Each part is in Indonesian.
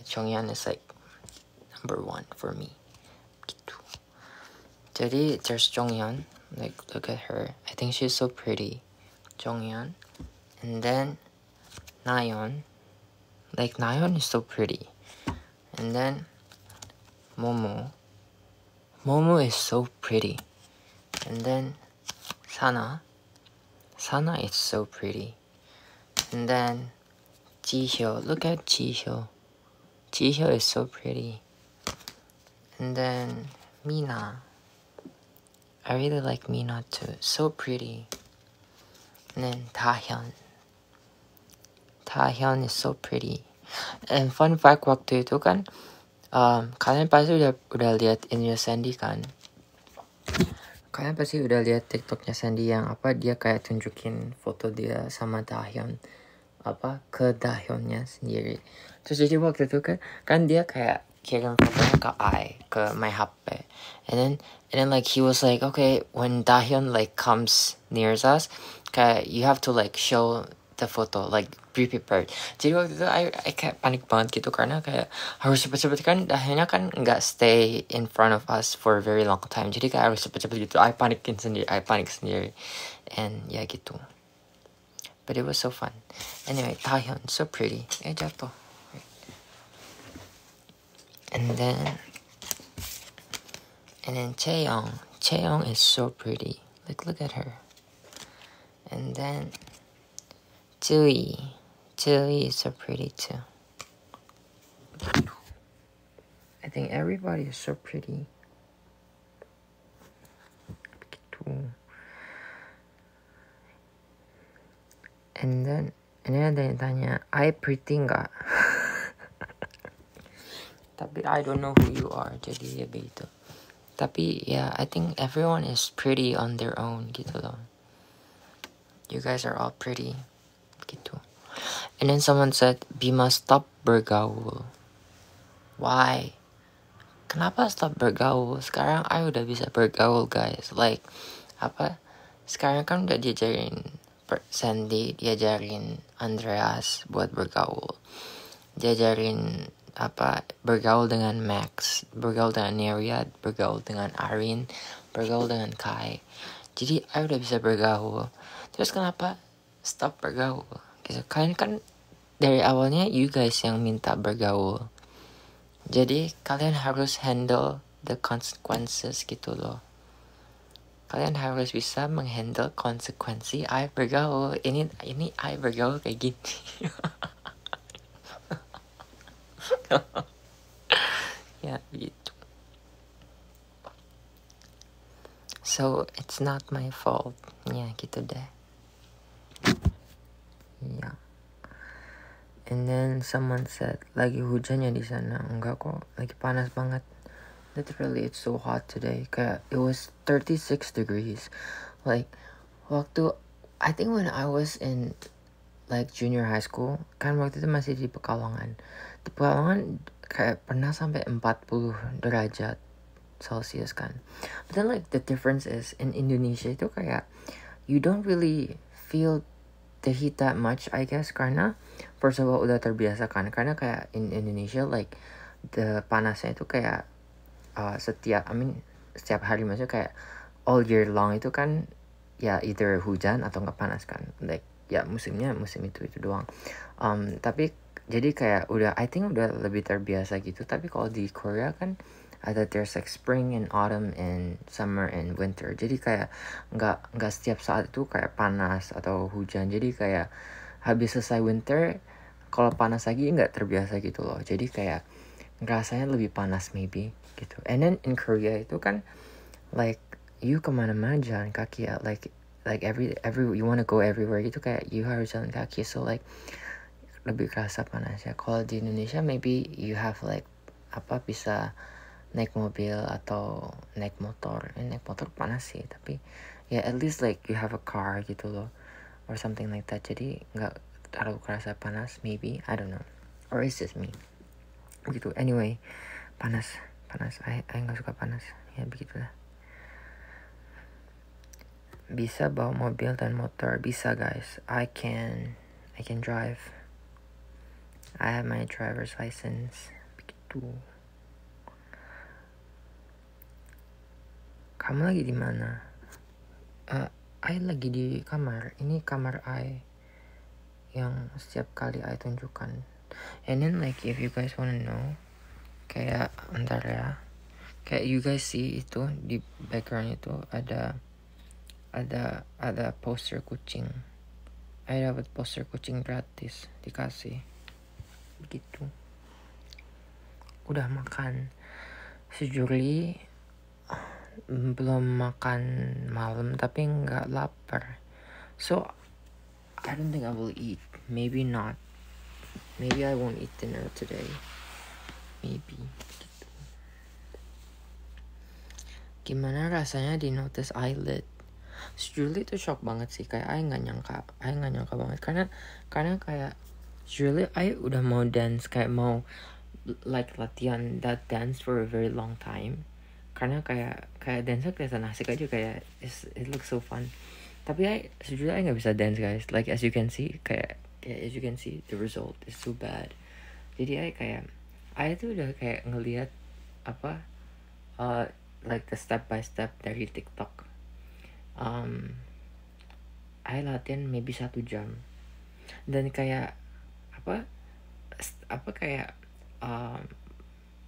Jonghyun is like number 1 for me. Gitu. Jadi there's Jonghyun, like look at her. I think she's so pretty. Jonghyun. And then Nayeon. Like Nayeon is so pretty. And then Momo. Momo is so pretty. And then Sana. Sana is so pretty. And then Jihyo. Look at Jihyo. Jihyo is so pretty. And then Mina. I really like Mina too. So pretty. And then Taehyun. Taehyun is so pretty. And fun fact, waktu itu kan kalian pasti udah lihat Inyo Sandy kan? Kalian pasti udah lihat TikToknya Sandy yang dia kayak tunjukin foto dia sama Taehyun ke Taehyunnya sendiri. Terus jadi waktu itu kan dia kayak kirim fotonya ke my HP. And then like he was like, okay, when Taehyun like comes near us, kayak you have to like show the photo, like be prepared. Jadi waktu itu I kayak panik banget gitu karena kayak harus cepet-cepet kan Dahyunnya kan nggak stay in front of us for a very long time. Jadi kayak harus cepet-cepet gitu. I panik sendiri. And ya gitu. But it was so fun. Anyway, Taehyun, so pretty. Jatuh. And then Chaeyoung. Chaeyoung is so pretty. Like look at her. And then Jui. Jui is so pretty too. I think everybody is so pretty. And then ini ada yang tanya, I pretty nggak? Tapi I don't know who you are, jadi ya begitu. Tapi yeah, I think everyone is pretty on their own gitu loh. You guys are all pretty gitu. And then someone said, Bima stop bergaul. Why? Kenapa stop bergaul? Sekarang I udah bisa bergaul guys. Like sekarang kan udah diajarin Sandy, diajarin Andreas buat bergaul. Diajarin bergaul dengan Max, bergaul dengan Neria, bergaul dengan Arin, bergaul dengan Kai. Jadi I udah bisa bergaul. Terus kenapa stop bergaul? Gitu. Kalian kan dari awalnya you guys yang minta bergaul. Jadi kalian harus handle the consequences gitu loh. Kalian harus bisa menghandle konsekuensi I bergaul. Ini I bergaul kayak gini. Ya gitu. So it's not my fault. Ya gitu deh. Ya. And then someone said, lagi hujannya di sana. Enggak kok, lagi panas banget. Literally it's so hot today. Kayak it was 36 degrees. Like waktu I think when I was in like junior high school, kan waktu itu masih di Pekalongan. Di Pekalongan kayak pernah sampai 40 derajat Celsius kan. But then like the difference is in Indonesia itu kayak you don't really feel the heat that much, I guess, karena first of all udah terbiasa kan. Karena kayak in Indonesia like the panasnya itu kayak setiap hari, maksudnya kayak all year long itu kan ya either hujan atau nggak panas kan, like ya musim itu doang. Tapi jadi kayak I think udah lebih terbiasa gitu. Tapi kalau di Korea kan ada there's like spring and autumn and summer and winter. Jadi kayak nggak setiap saat itu kayak panas atau hujan. Jadi kayak habis selesai winter, kalau panas lagi nggak terbiasa gitu loh. Jadi kayak ngerasanya lebih panas maybe gitu. And then in Korea itu kan like you kemana-mana jalan kaki ya, like every you wanna go everywhere gitu, kayak you harus jalan kaki, so like lebih kerasa panas ya. Kalau di Indonesia maybe you have like bisa naik mobil atau naik motor. Naik motor panas sih, tapi ya at least like you have a car gitu loh, or something like that. Jadi nggak terlalu kerasa panas maybe, I don't know, or it's just me begitu. Anyway, panas I nggak suka panas ya, begitulah. Bisa bawa mobil dan motor? Bisa guys, I can drive. I have my driver's license. Begitu. Kamu lagi di mana? I lagi di kamar. Ini kamar I yang setiap kali I tunjukkan. And then like if you guys wanna know, kayak ntar ya, kayak you guys see itu di background itu ada poster kucing. I dapat poster kucing gratis dikasih. Begitu. Udah makan. Sejujurnya belum makan malam tapi nggak lapar. So I don't think I will eat. Maybe not. Maybe I won't eat dinner today. Maybe. Gitu. Gimana rasanya di notice eyelid? Sejujurnya itu shock banget sih. Kayak I nggak nyangka banget. Karena kayak sejujurnya I udah mau dance, kayak mau like latihan that dance for a very long time. Karena kayak dance kelihatan asik aja, kayak it looks so fun. Tapi sejujurnya I nggak bisa dance guys. Like as you can see, kayak as you can see the result is so bad. Jadi I tuh udah kayak ngelihat like the step by step dari TikTok. I latihan maybe 1 jam. Dan kayak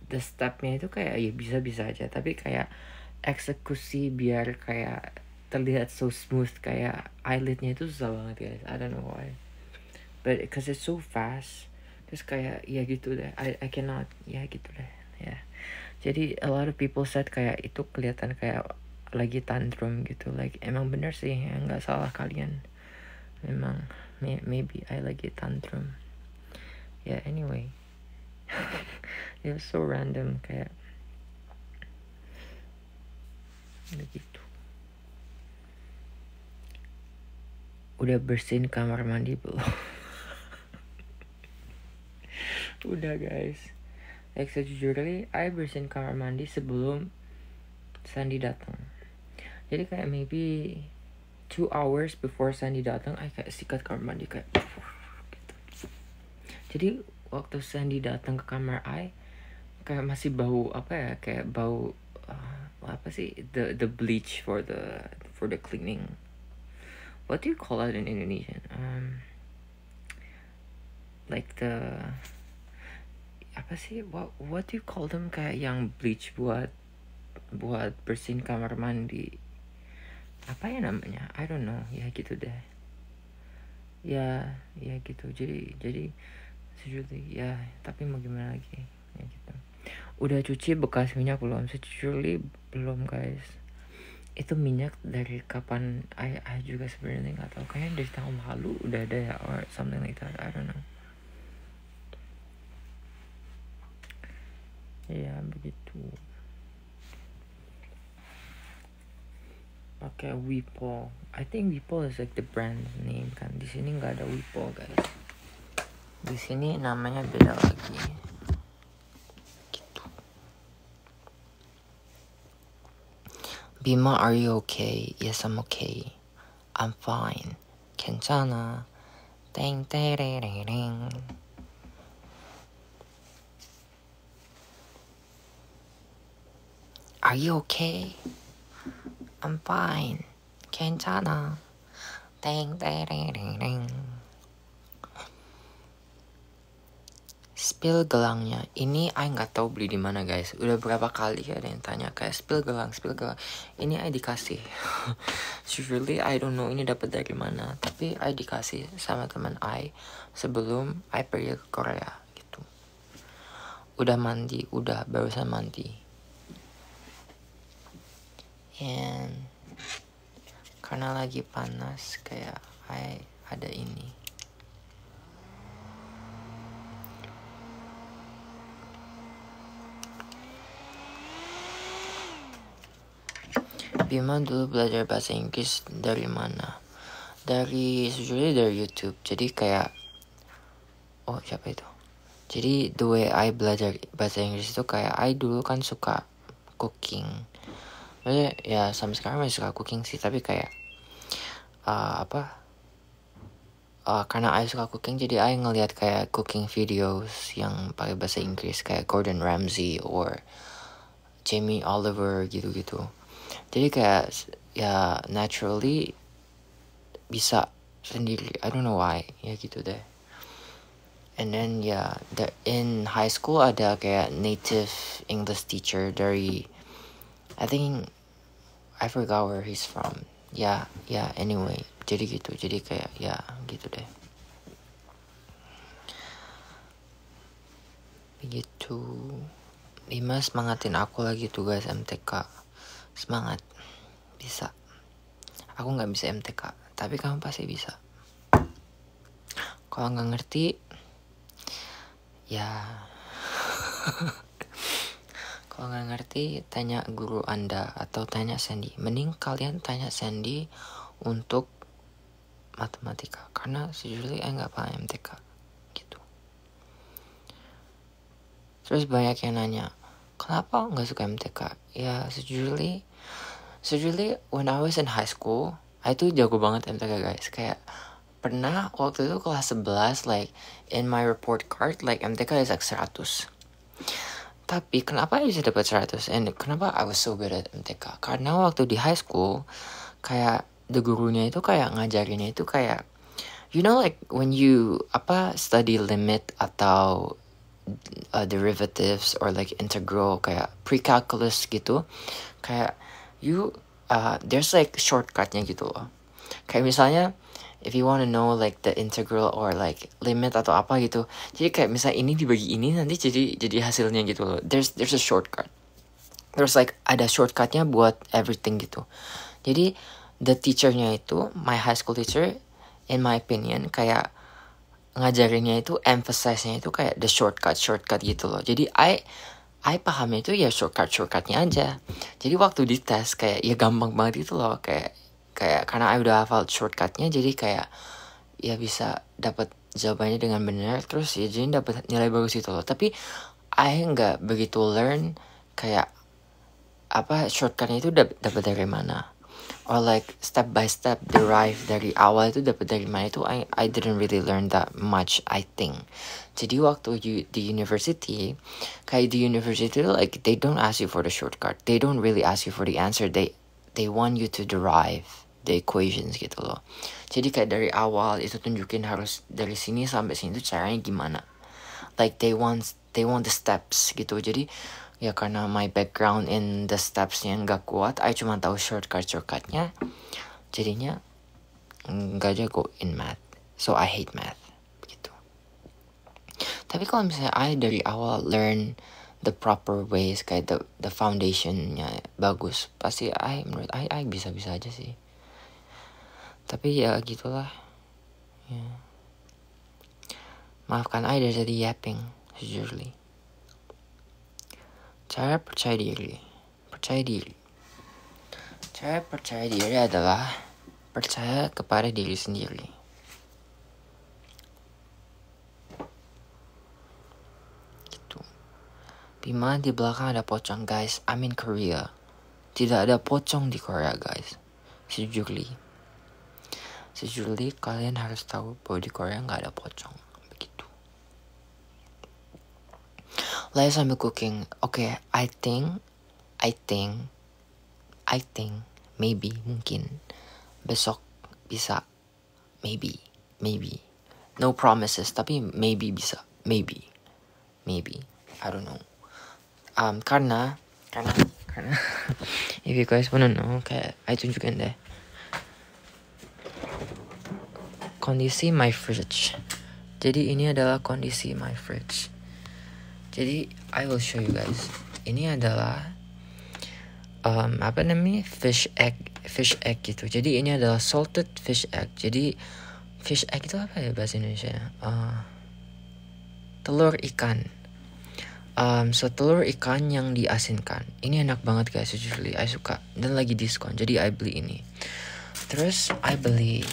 the stepnya itu kayak ya bisa aja, tapi kayak eksekusi biar kayak terlihat so smooth, kayak eyelidnya itu susah banget guys. I don't know why, but because it's so fast, terus kayak ya gitu deh. I cannot, ya gitu deh ya. Jadi a lot of people said kayak itu kelihatan kayak lagi tantrum gitu. Like emang bener sih, nggak salah kalian. Memang maybe I lagi tantrum. Yeah, anyway. It was so random, kayak begitu. Udah bersihin kamar mandi belum? Udah guys. Like sejujurnya I bersihin kamar mandi sebelum Sandy datang. Jadi kayak maybe 2 hours before Sandy datang, I kayak sikat kamar mandi kayak gitu. Jadi waktu Sandy datang ke kamar I, kayak masih bau kayak bau the bleach for the cleaning. What do you call that in Indonesian? Like the what do you call them, kayak yang bleach buat bersihin kamar mandi. Apa ya namanya? I don't know. Ya gitu deh. Ya gitu. Jadi sejujurnya ya, tapi mau gimana lagi? Ya gitu. Udah cuci bekas minyak belum? Sejujurnya belum guys. Itu minyak dari kapan? I juga sebenarnya nggak tahu. Kayaknya dari tahun lalu udah ada ya, or something like that. I don't know. Ya begitu. Pakai Weepo. I think Weepo is like the brand name kan. Di sini nggak ada Weepo guys. Di sini namanya beda lagi. Gitu. Bima, are you okay? Yes, I'm okay. I'm fine. 괜찮아. 땡땡땡땡. Are you okay? I'm fine. 괜찮아. 땡땡땡땡. Spill gelangnya. Ini I nggak tahu beli di mana guys. Udah berapa kali ada yang tanya kayak spill gelang. Ini I dikasih. Usually I don't know ini dapat dari mana. Tapi I dikasih sama teman I sebelum I pergi ke Korea gitu. Udah mandi, barusan mandi. And karena lagi panas kayak I ada ini. Bima dulu belajar bahasa Inggris dari mana? Sejujurnya dari YouTube. Jadi kayak siapa itu? Jadi the way I belajar bahasa Inggris itu kayak I dulu kan suka cooking. Maksudnya ya sampai sekarang masih suka cooking sih, tapi kayak karena I suka cooking, jadi I ngeliat kayak cooking videos yang pakai bahasa Inggris kayak Gordon Ramsay or Jamie Oliver gitu-gitu. Jadi kayak ya naturally bisa sendiri. I don't know why, ya gitu deh. And then in high school ada kayak native English teacher dari, I think I forgot where he's from. Anyway, jadi gitu. Jadi kayak gitu deh. Begitu. 5 semangatin aku lagi tugas MTK. Semangat. Bisa. Aku gak bisa MTK, tapi kamu pasti bisa. Kalau gak ngerti, kalau gak ngerti, tanya guru Anda atau tanya Sandy. Mending kalian tanya Sandy untuk matematika, karena sejujurnya gak paham MTK gitu. Terus banyak yang nanya, kenapa gak suka MTK? Ya sejujurnya when I was in high school, I tuh jago banget MTK guys. Kayak pernah waktu itu kelas 11, like in my report card, like MTK is like 100. Tapi kenapa I bisa dapat 100? And kenapa I was so good at MTK? Karena waktu di high school, kayak the gurunya itu kayak ngajarinnya itu kayak, you know like when you study limit atau derivatives or like integral, kayak pre-calculus gitu, kayak there's like shortcutnya gitu loh. Kayak misalnya if you want to know like the integral or like limit atau apa gitu, jadi kayak misalnya ini dibagi ini nanti jadi hasilnya gitu loh. There's a shortcut. Terus like ada shortcutnya buat everything gitu. Jadi the teachernya itu, my high school teacher, in my opinion, kayak ngajarinnya itu, emphasize-nya itu kayak the shortcut gitu loh. Jadi I pahamnya itu ya shortcutnya aja. Jadi waktu di tes kayak ya gampang banget gitu loh, kayak karena I udah hafal shortcutnya, jadi kayak ya bisa dapat jawabannya dengan benar, terus ya jadi dapat nilai bagus gitu loh. Tapi I nggak begitu learn kayak shortcutnya itu dapat dari mana, or like step by step derive dari awal itu dapat dari mana, itu I didn't really learn that much, I think. Jadi waktu di university, kayak di university like they don't ask you for the shortcut, they don't really ask you for the answer, they want you to derive the equations gitu loh. Jadi kayak dari awal itu tunjukin harus dari sini sampai sini itu caranya gimana, like they want the steps gitu. Jadi ya karena my background in the stepsnya nggak kuat, I cuma tahu shortcutnya, jadinya nggak jago in math, so I hate math gitu. Tapi kalau misalnya I dari awal learn the proper ways, kayak the foundationnya bagus, pasti menurut I bisa aja sih. Tapi ya gitulah ya. Maafkan I dari tadi yapping, sejujurly. Cara percaya diri adalah percaya kepada diri sendiri. Gitu. Bima, di belakang ada pocong guys. I'm in Korea. Tidak ada pocong di Korea guys. Sejujurly kalian harus tahu bahwa di Korea nggak ada pocong. Begitu. Lagi sambil cooking. Okay, I think maybe, mungkin besok bisa. Maybe. No promises, tapi maybe bisa. Maybe. I don't know. Karena if you guys wanna know, kayak I tunjukin deh kondisi my fridge. Jadi ini adalah kondisi my fridge. Jadi I will show you guys. Ini adalah fish egg gitu. Jadi ini adalah salted fish egg. Jadi fish egg itu apa ya bahasa Indonesia? Telur ikan. So telur ikan yang diasinkan. Ini enak banget guys, sejujurly I suka. Dan lagi diskon, jadi I beli ini. Terus I beli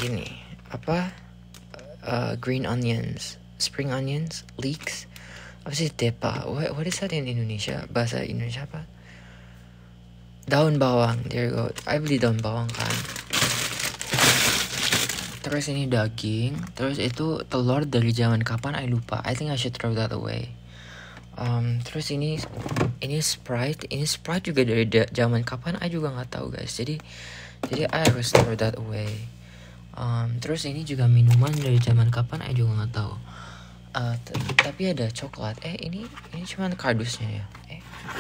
ini green onions, spring onions, leeks. Apa sih depa? What is that in Indonesia? Bahasa Indonesia apa? Daun bawang. There you go. I beli daun bawang kan. Terus ini daging. Terus itu telur dari zaman kapan I lupa. I think I should throw that away. Terus ini Sprite. Ini Sprite juga dari zaman kapan I juga nggak tahu guys. Jadi I harus throw that away. Terus ini juga minuman dari zaman kapan I juga nggak tahu. Tapi ada coklat. Ini cuman kardusnya ya.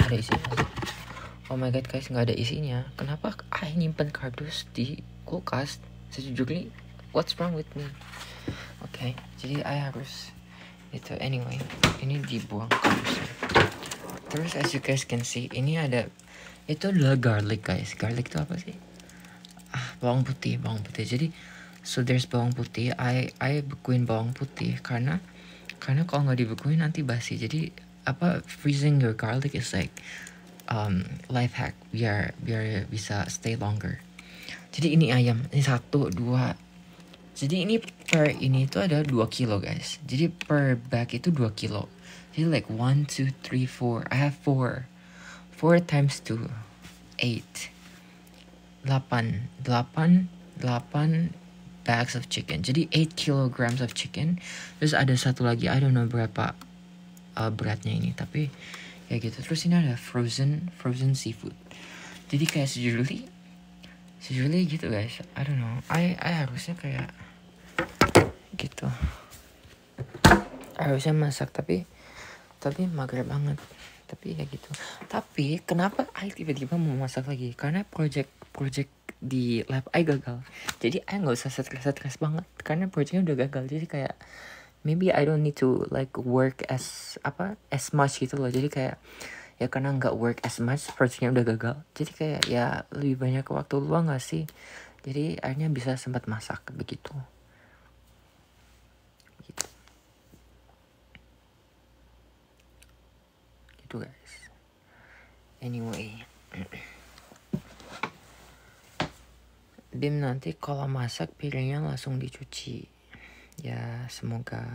Ada isinya sih. Oh my god guys, nggak ada isinya. Kenapa I nyimpen kardus di kulkas? Sejujurnya, what's wrong with me? Oke, jadi I harus itu. Anyway, ini dibuang kardusnya. Terus as you guys can see, ini ada, itu adalah garlic guys. Garlic itu apa sih? Bawang putih. Jadi so there's bawang putih. I bekuin bawang putih karena kalau nggak dibekuin nanti basi. Jadi freezing your garlic is like life hack biar bisa stay longer. Jadi ini ayam, ini 1, 2. Jadi ini per ini itu ada 2 kilo guys. Jadi per bag itu 2 kilo. Jadi like 1, 2, 3, 4. I have 4 times 2, 8 bags of chicken. Jadi 8 kilograms of chicken. Terus ada satu lagi, I don't know berapa beratnya ini, tapi ya gitu. Terus ini ada frozen seafood. Jadi kayak sejujurnya gitu guys. I don't know. I harusnya kayak gitu. Harusnya masak tapi mager banget. Tapi ya gitu. Tapi kenapa I tiba-tiba mau masak lagi? Karena project di lab I gagal. Jadi I nggak usah stres banget karena projectnya udah gagal. Jadi kayak maybe I don't need to like work as much gitu loh. Jadi kayak ya karena nggak work as much, projectnya udah gagal. Jadi kayak ya lebih banyak waktu luang gak sih? Jadi akhirnya bisa sempat masak begitu. Gitu guys. Anyway, Bim nanti kalau masak piringnya langsung dicuci. Ya semoga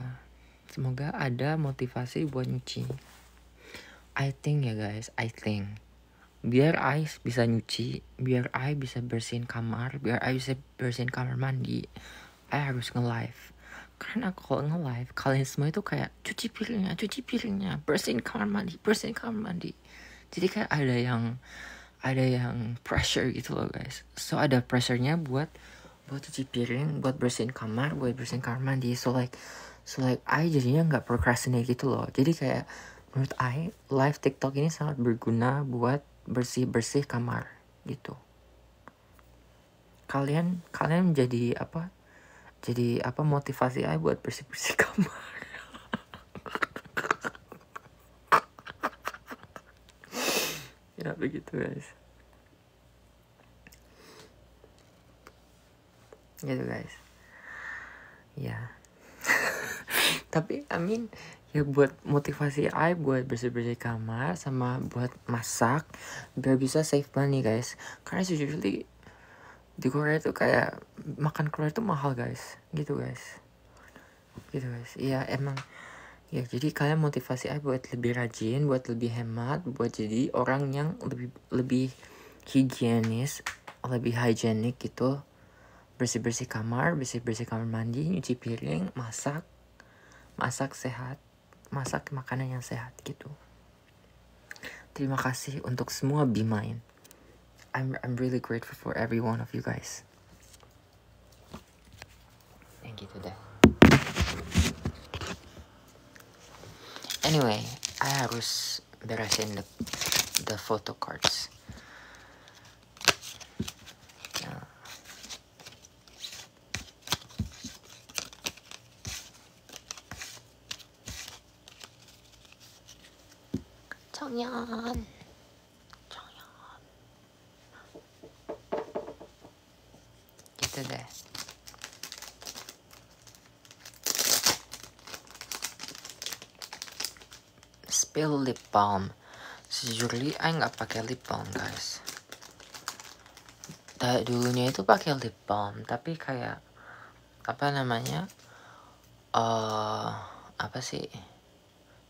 ada motivasi buat nyuci. I think ya guys, biar I bisa nyuci, biar I bisa bersihin kamar, biar I bisa bersihin kamar mandi, I harus nge-live. Karena kalau nge-live, kalian semua itu kayak cuci piringnya, bersihin kamar mandi. Jadi kayak ada yang pressure gitu loh guys. So ada pressure-nya buat cuci piring, buat bersihin kamar, buat bersihin kamar mandi. So like I jadinya nggak procrastinate gitu loh. Jadi kayak menurut I, live TikTok ini sangat berguna buat bersih kamar gitu. Kalian jadi motivasi I buat bersih kamar. Ya begitu guys. Gitu guys. Ya. Tapi ya buat motivasi I buat bersih kamar sama buat masak biar bisa save money guys. Karena sejujurnya di Korea itu kayak makan keluar itu mahal guys. Gitu guys. Iya emang. Ya jadi kalian motivasi I buat lebih rajin, buat lebih hemat, buat jadi orang yang lebih higienis, lebih hygienik gitu. Bersih kamar mandi, nyuci piring, masak sehat, masak makanan yang sehat gitu. Terima kasih untuk semua Be Mine. I'm really grateful for every one of you guys. Yang gitu deh. Anyway, I harus beresin the photo cards. Chongyan. Gitu deh. Spill lip balm. Sejujurnya I nggak pakai lip balm guys. Dulunya itu pakai lip balm, tapi kayak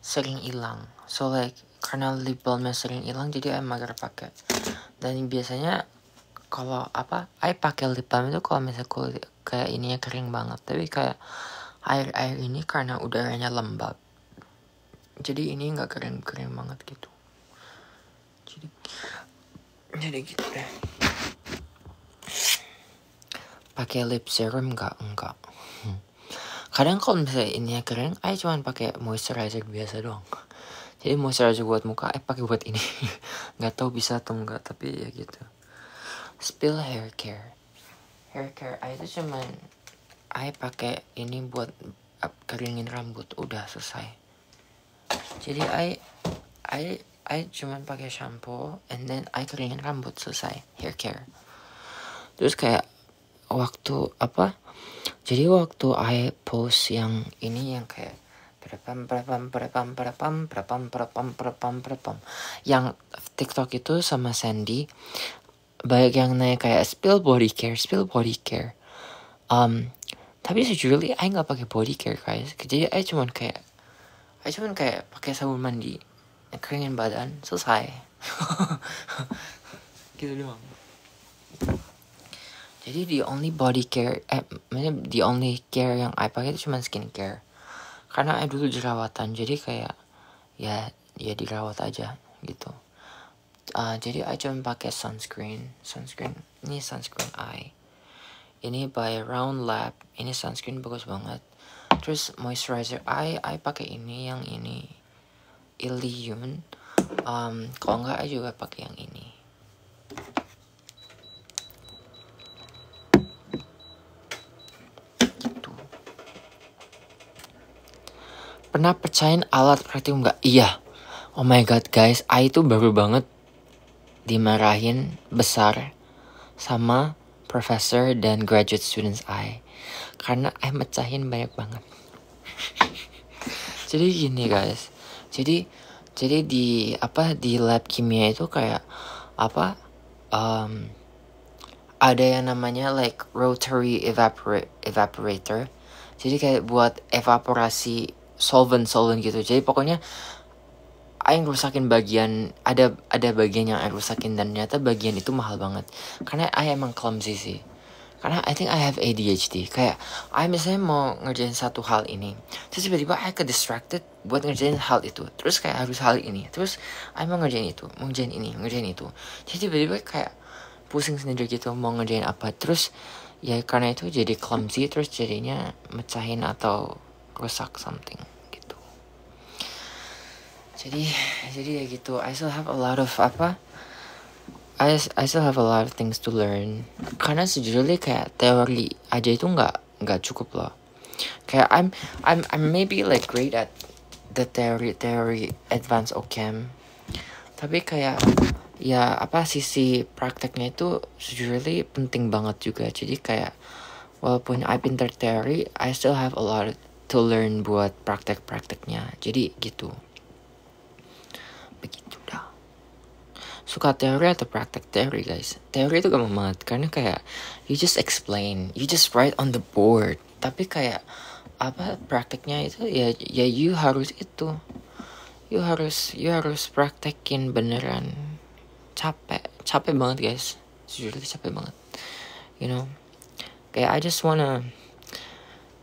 sering hilang. So like karena lip balmnya sering hilang, jadi I mager pakai. Dan biasanya kalau I pakai lip balm itu kalau misalnya kayak ininya kering banget. Tapi kayak air ini karena udaranya lembab, jadi ini nggak kering banget gitu. Jadi gitu deh. Pakai lip serum enggak. Kadang kalau misalnya ininya kering, cuman pakai moisturizer biasa doang. Jadi moisturizer buat muka, pakai buat ini. Nggak tahu bisa atau enggak, tapi ya gitu. Spill hair care itu cuman pakai ini buat keringin rambut, udah selesai. Jadi I cuman pakai shampoo and then keringin rambut, selesai. Hair care. Terus kayak waktu I post yang ini yang kayak yang TikTok itu sama Sandy, banyak yang nanya kayak spill body care. Tapi sejujurnya I nggak pakai body care guys. Jadi I cuman kayak pakai sabun mandi, keringin badan, selesai. Gitu doang. Jadi the only body care, the only care yang I pakai itu cuma skincare. Karena I dulu jerawatan, jadi kayak ya dirawat aja gitu. Jadi I cuma pakai sunscreen. Ini sunscreen I. Ini by Round Lab. Ini sunscreen bagus banget. Terus moisturizer I pakai ini, yang ini Illium. Kalau enggak I juga pakai yang ini. Pernah pecahin alat praktikum nggak? Iya. Oh my god guys, I itu baru banget dimarahin besar sama professor dan graduate students I. Karena I mecahin banyak banget. Jadi gini guys. Jadi di lab kimia itu kayak ada yang namanya like rotary evaporator. Jadi kayak buat evaporasi solvent gitu. Jadi pokoknya yang rusakin bagian, ada bagian yang rusakin, dan ternyata bagian itu mahal banget. Karena emang clumsy sih. Karena I think I have ADHD. Kayak misalnya mau ngerjain satu hal ini, terus tiba-tiba ke distracted buat ngerjain hal itu. Terus kayak harus hal ini. Terus mau ngerjain itu, mau ngerjain ini, ngerjain itu. Jadi tiba-tiba kayak pusing sendiri gitu mau ngerjain apa. Terus ya karena itu jadi clumsy, terus jadinya mecahin atau rusak something gitu. Jadi ya gitu. I still have a lot of things to learn. Karena sejujurnya kayak teori aja itu nggak cukup loh. Kayak I'm maybe like great at the theory advanced OChem. Tapi kayak ya sisi prakteknya itu sejujurnya penting banget juga. Jadi kayak walaupun I pinter teori, I still have a lot to learn buat prakteknya. Jadi gitu. Begitu dah. Suka teori atau praktek? Teori guys. Teori itu gampang banget karena kayak you just explain, you just write on the board. Tapi kayak prakteknya itu ya you harus praktekin beneran. Capek banget guys. Sejujurnya capek banget. You know, kayak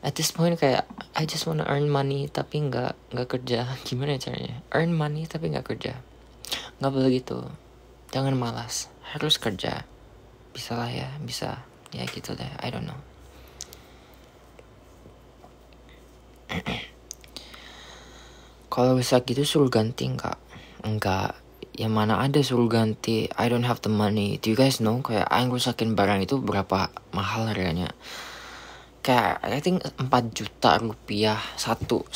at this point kayak I just wanna earn money tapi nggak kerja. Gimana caranya? Earn money tapi nggak kerja. Nggak boleh gitu. Jangan malas. Harus kerja. Bisa lah ya. Bisa. Ya gitu deh. I don't know. Kalau bisa gitu suruh ganti nggak? Enggak. Yang mana ada suruh ganti. I don't have the money. Do you guys know? Kayak yang rusakin barang itu berapa mahal harganya? Kayak I think 4 juta rupiah satu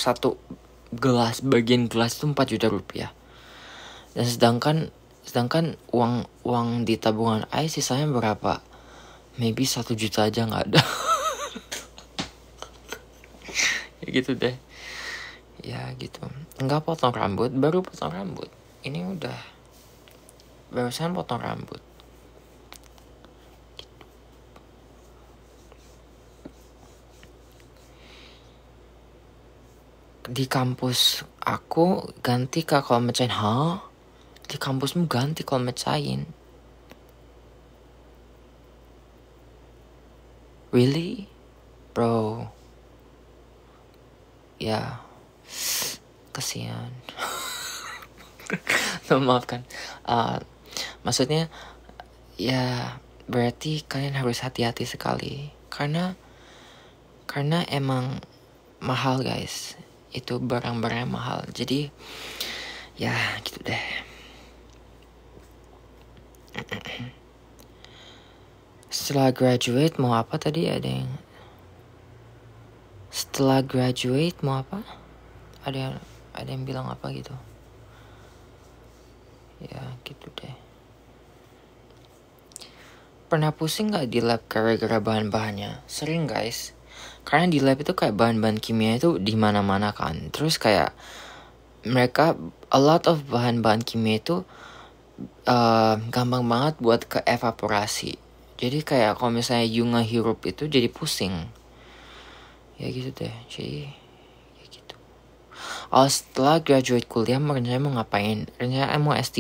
gelas, bagian gelas itu 4 juta rupiah. Dan sedangkan uang di tabungan I sisanya berapa? Maybe 1 juta aja nggak ada. Ya gitu deh. Ya gitu. Enggak potong rambut, baru potong rambut. Ini udah barusan potong rambut. Di kampus aku ganti kak kalau mecahin. Hah? Di kampusmu ganti kalau mecahin? Really? bro. Ya, kasihan. Maafkan. Maksudnya ya berarti kalian harus hati-hati sekali karena emang mahal guys, itu barang-barang mahal. Jadi ya gitu deh. Setelah graduate mau apa tadi, setelah graduate mau apa, ada yang bilang apa gitu ya gitu deh. Pernah pusing gak di lab gara-gara bahan-bahannya? Sering guys, karena di lab itu kayak bahan-bahan kimia itu di mana-mana kan. Terus kayak mereka a lot of bahan-bahan kimia itu gampang banget buat ke evaporasi. Jadi kayak kalau misalnya you ngehirup itu jadi pusing. Ya gitu deh. Jadi ya gitu. Setelah graduate kuliah rencananya mau ngapain? Rencananya mau S3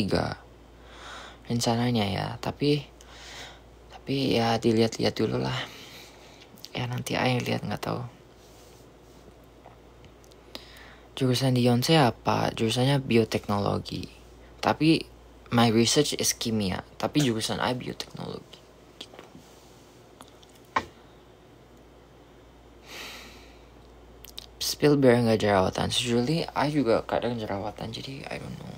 rencananya ya. Tapi ya dilihat-lihat dulu lah. Ya nanti aja lihat, nggak tahu. Jurusan di Yonsei apa? Jurusannya bioteknologi. Tapi my research is kimia. Tapi jurusan I bioteknologi. Gitu. Spill biar nggak jerawatan. Sejujurnya I juga kadang jerawatan. Jadi I don't know.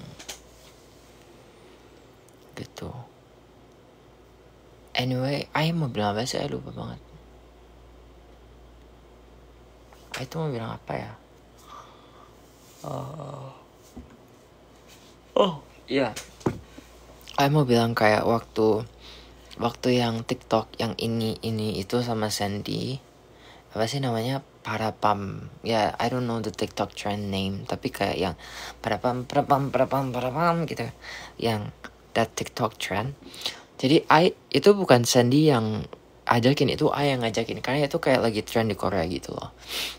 Gitu. Anyway, I mau bilang apa sih? I lupa banget. I tuh mau bilang apa ya? Iya. I mau bilang kayak waktu yang TikTok yang ini itu sama Sandy. Apa sih namanya? Parapam. Ya, I don't know the TikTok trend name. Tapi kayak yang parapam gitu. Yang that TikTok trend. Jadi itu bukan Sandy yang ajakin, itu I yang ngajakin. Karena itu kayak lagi trend di Korea gitu loh.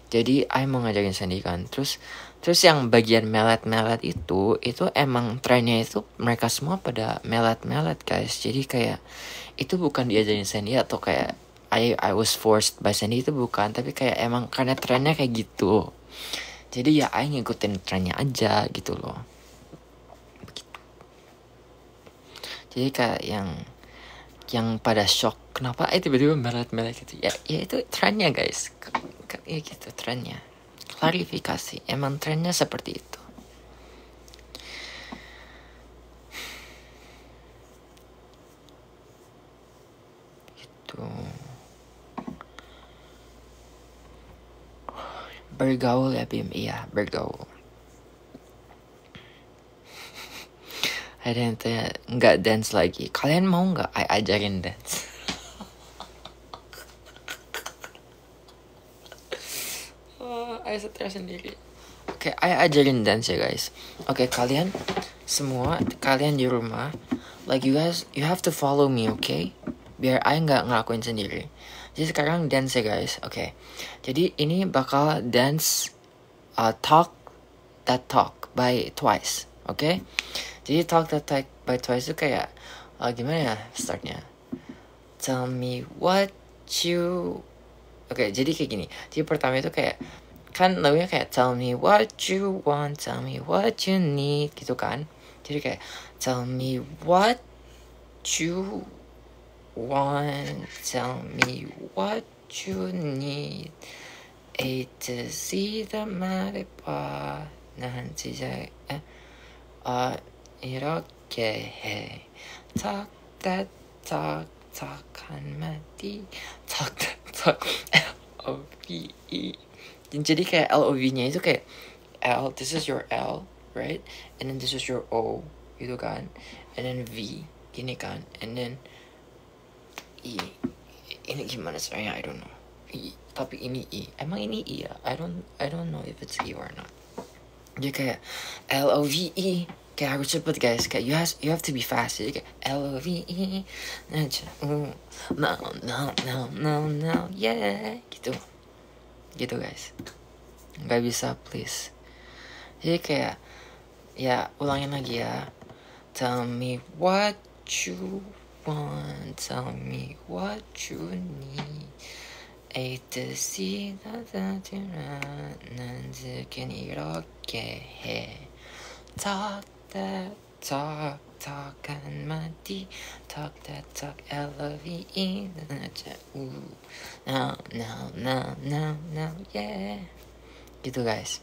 Jadi I mau ngajakin Sandy kan. Terus yang bagian melet-melet itu emang trennya itu mereka semua pada melet-melet guys. Jadi kayak itu bukan diajarin Sandy atau kayak I was forced by Sandy, itu bukan. Tapi kayak emang karena trennya kayak gitu. Jadi ya I ngikutin trennya aja gitu loh. Begitu. Jadi kayak yang pada shock kenapa tiba-tiba melet-melet gitu ya itu trennya guys. Ya gitu trennya. Klarifikasi, emang trennya seperti itu. Gitu. Bergaul ya Bim, iya bergaul. Ada yang tanya nggak dance lagi, kalian mau nggak ajarin dance? I stres sendiri. Oke, ajarin dance ya guys. Oke, kalian semua, kalian di rumah, like you guys, you have to follow me, okay? Biar I nggak ngelakuin sendiri. Jadi sekarang dance ya guys. Oke. Jadi ini bakal dance Talk That Talk by Twice. Oke? Jadi Talk That Talk by Twice itu kayak gimana ya startnya? Tell me what you. Oke, jadi kayak gini. Jadi pertama itu kayak kan lagunya kayak tell me what you want, tell me what you need gitu kan. Jadi kayak tell me what you want, tell me what you need, A to Z 다 말해봐. 난 진짜 이렇게 해. Talk that talk, talk 한마디, talk that talk, L-O-V-E. Jadi kayak LOV-nya itu kayak L, this is your L, right? And then this is your O, gitu kan? And then V, gini kan? And then I. Ini gimana caranya? I don't know. I, tapi ini I. Emang ini I ya? I don't know if it's I or not. Jadi kayak LOVE, kayak harus cepet guys. Kayak you have to be fast. Jadi kayak LOVE, no, yeah, gitu guys. Nggak bisa please. Jadi kayak ya ulangin lagi ya. Tell me what you want, tell me what you need, A to C 난즈ken 이렇게 해 Talk that talk talk 한마디 Talk that talk L-O-V-E Now yeah gitu guys,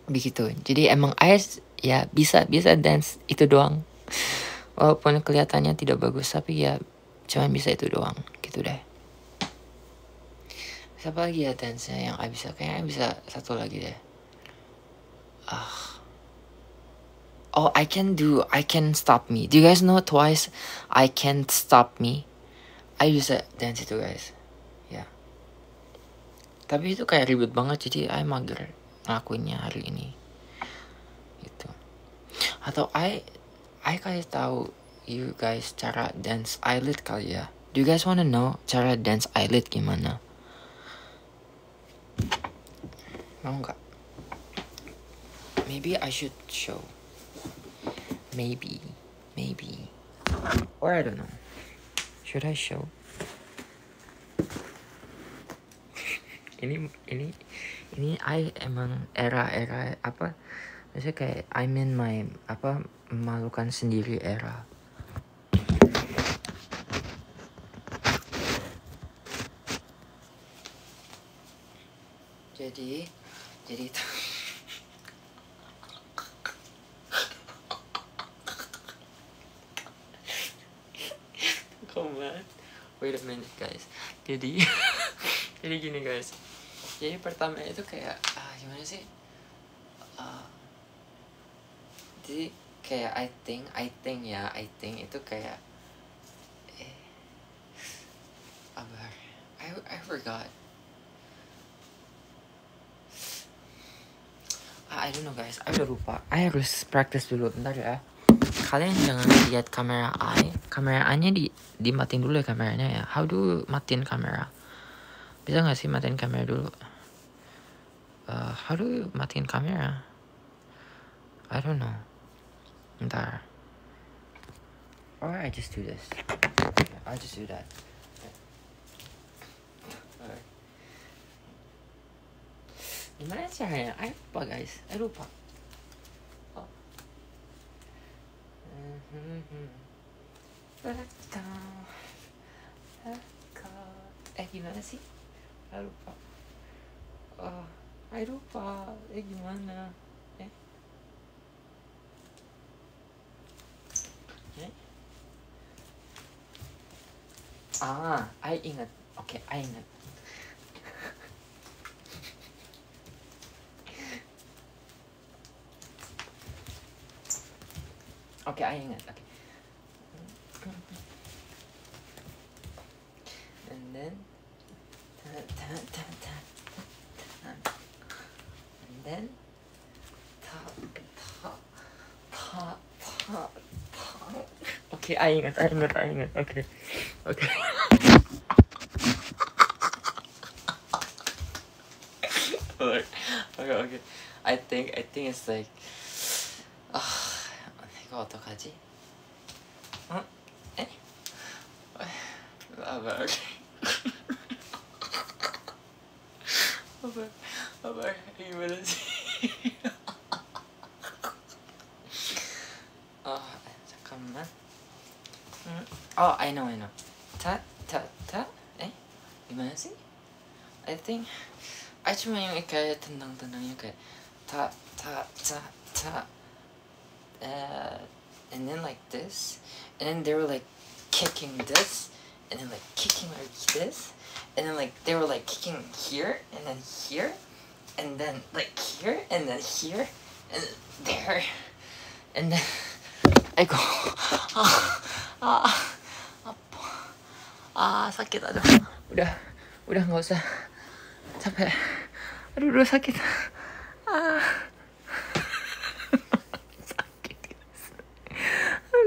begitu. Jadi emang Ais ya bisa dance itu doang, walaupun kelihatannya tidak bagus tapi ya cuman bisa itu doang gitu deh. Siapa lagi ya dance-nya yang I bisa? Kayaknya bisa satu lagi deh. Oh, I can stop me. Do you guys know Twice? I can't stop me. I bisa dance itu guys. Ya. Tapi itu kayak ribet banget, jadi I mager ngelakuinnya hari ini. Gitu. Atau I kasih tahu you guys cara dance eyelid kali ya. Do you guys wanna know cara dance eyelid gimana? Mau nggak? Maybe I should show. Maybe. Or I don't know. Should I show? ini I emang era apa? Maksudnya kayak I'm in my memalukan sendiri era. Jadi itu Comment. Wait a minute guys. Jadi gini guys. Jadi pertama itu kayak gimana sih? Jadi kayak I think itu kayak I forgot. I don't know guys, I udah lupa. I harus practice dulu, bentar ya. Kalian jangan lihat kamera I-nya dimatiin dulu ya kameranya ya. How do matiin kamera? Bisa gak sih matiin kamera dulu? How do matiin kamera? I don't know. Bentar. Or I just do this. I'll just do that. Alright. Gimana caranya? I lupa guys. Oh. Gimana sih? I lupa. Gimana? I ingat. Oke, I ingat. Oke, I ingat. Oke. And then Oke, I ingat. Oke. Okay. I think it's like 이거 어떡하지? 아발 gimana sih? 잠깐만. I know. Ta. Gimana sih? I think I cuma yang kayak tendang-tendangnya kayak ta. And then like this, and then they were like kicking this, and then like kicking like this, and then like they were like kicking here, and then here, and then like here, and then here, and there, and then I go sakit, aduh, udah nggak usah, capek, aduh udah sakit,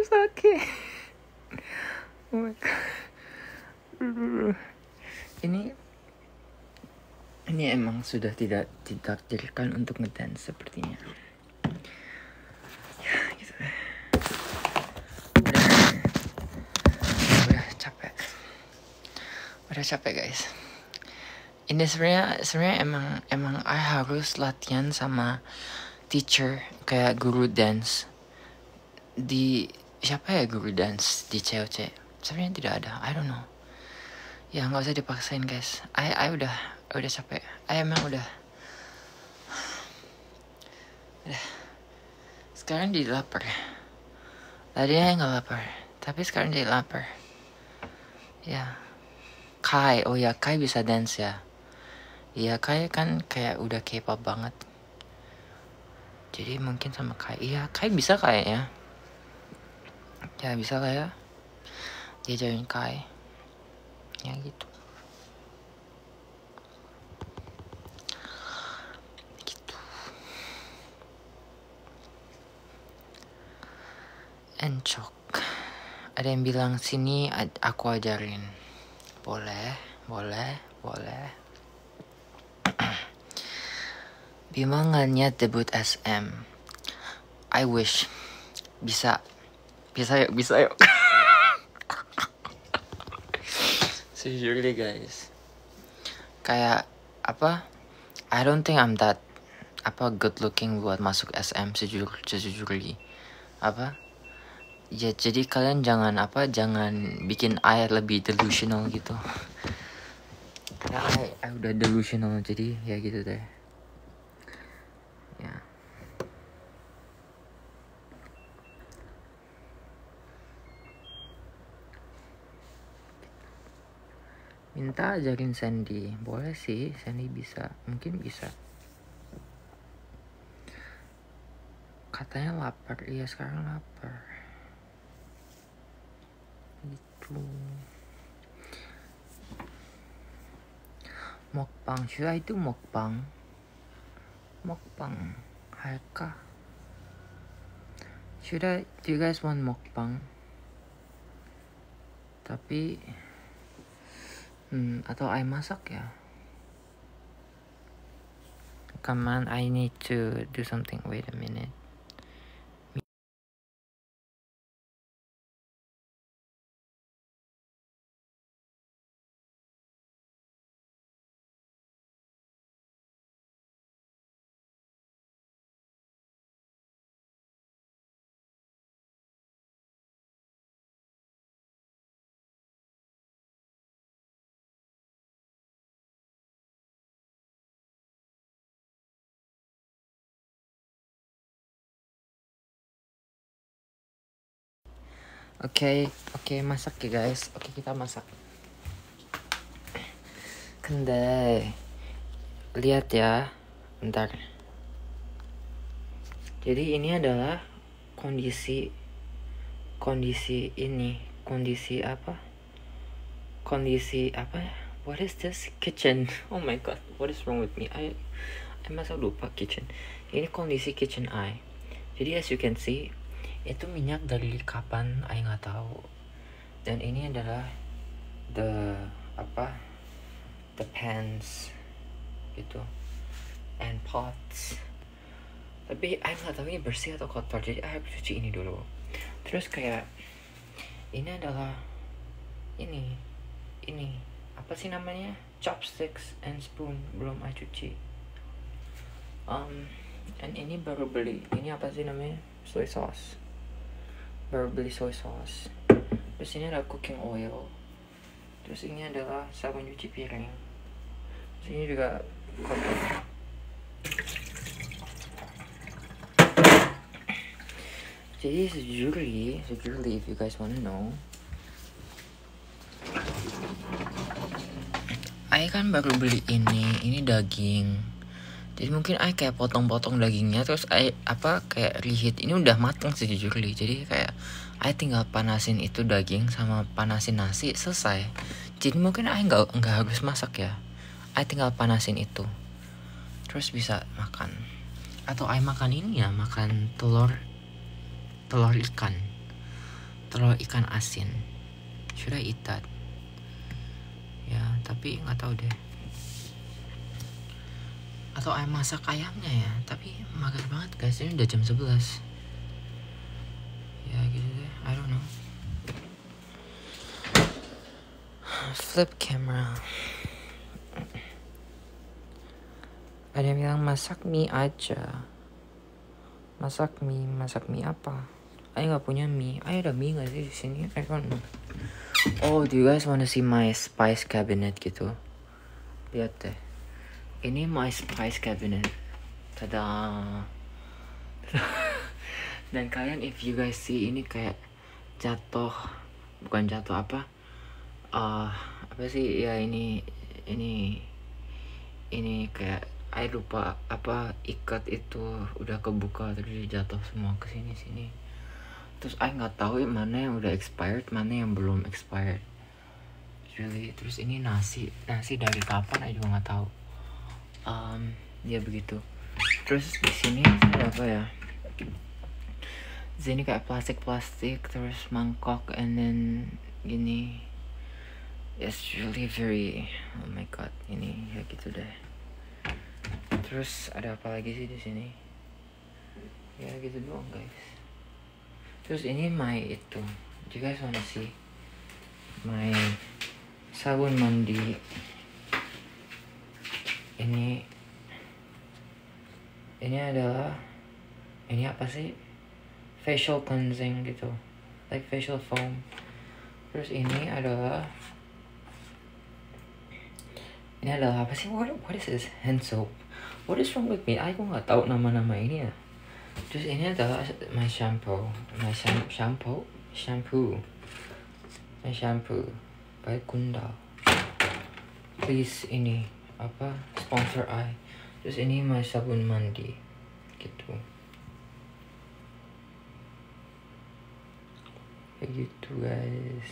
sakit. Oh my god. Ini emang sudah tidak ditakdirkan untuk ngedance sepertinya. Ya gitu deh. Udah capek guys. Ini sebenarnya emang I harus latihan sama teacher kayak guru dance di siapa ya guru dance di COC. Sebenarnya tidak ada, I don't know. Ya nggak usah dipaksain guys. I udah capek. I emang udah. Sekarang jadi lapar. Tadinya nggak lapar, tapi sekarang jadi lapar. Ya. Kai, oh ya Kai bisa dance ya. Iya Kai kan kayak udah K-pop banget. Jadi mungkin sama Kai. Iya Kai bisa kayaknya. Ya bisa lah ya. Diajarin Kai. Ya gitu. Gitu. Encok. Ada yang bilang sini aku ajarin. Boleh. Bima nggak niat debut SM. I wish. Bisa yuk. Sejujurnya guys. Kayak apa? I don't think I'm that good looking buat masuk SM sejujurnya. Apa? Ya jadi kalian jangan bikin I lebih delusional gitu. Ya I udah delusional jadi ya gitu deh. Ya. Minta ajarin Sandy. Boleh sih, Sandy bisa. Mungkin bisa. Katanya lapar. Iya sekarang lapar. Gitu. Mukbang. Should I do mukbang? Mukbang. Harka. Do you guys want mukbang? Tapi atau I masak ya? Come on, I need to do something. Wait a minute. Oke, masak ya guys. Oke, kita masak. Kendai. Lihat ya. Bentar. Jadi ini adalah kondisi apa? Kondisi apa ya? What is this? Kitchen. Oh my god, what is wrong with me? I masa lupa kitchen. Ini kondisi kitchen I. Jadi as you can see, itu minyak dari kapan I nggak tahu. Dan ini adalah the pans gitu and pots. Tapi I nggak tahu ini bersih atau kotor. Jadi I harus cuci ini dulu. Terus kayak ini adalah ini apa sih namanya, chopsticks and spoon belum I cuci. And ini baru beli, ini apa sih namanya, soy sauce, baru beli soy sauce. Terus ini ada cooking oil. Terus ini adalah sabun cuci piring. Terus ini juga kotor. Jadi sejujurly if you guys wanna know, I kan baru beli ini daging. Jadi mungkin I kayak potong-potong dagingnya, terus I kayak reheat. Ini udah matang sejujurly. Jadi kayak I tinggal panasin itu daging sama panasin nasi, selesai. Jadi mungkin I nggak harus masak ya. I tinggal panasin itu, terus bisa makan. Atau I makan ini ya, makan telur ikan asin. Should I eat that? Ya, tapi nggak tahu deh. Atau I masak ayamnya ya, tapi mager banget guys, ini udah jam 11. Ya gitu deh, I don't know. Flip camera. Ada yang bilang masak mie aja. Masak mie apa? Ayo nggak punya mie. Ayo ada mie nggak sih di sini? I don't know. Oh, do you guys wanna see my spice cabinet gitu? Lihat deh. Ini my spice cabinet. Tada. Dan kalian if you guys see ini kayak bukan jatuh apa? Apa sih ya ini kayak I lupa apa ikat itu udah kebuka terus jatuh semua ke sini. Terus I nggak tahu mana yang udah expired, mana yang belum expired. Really, terus ini nasi dari kapan I juga nggak tahu. Ya begitu. Terus di sini ada apa ya? Di sini kayak plastik terus mangkok and then gini. It's really very, oh my god, ini ya gitu deh. Terus ada apa lagi sih di sini? Ya gitu doang guys. Terus ini my itu. Do you guys wanna see my sabun mandi? Ini adalah apa sih? Facial cleansing gitu, like facial foam. Terus ini adalah apa sih? What is this? Hand soap. What is wrong with me? Aku nggak tahu nama-nama ini ya. Terus ini adalah my shampoo by Kundal. Please ini apa sponsor I. Terus ini my sabun mandi gitu. Kayak gitu guys.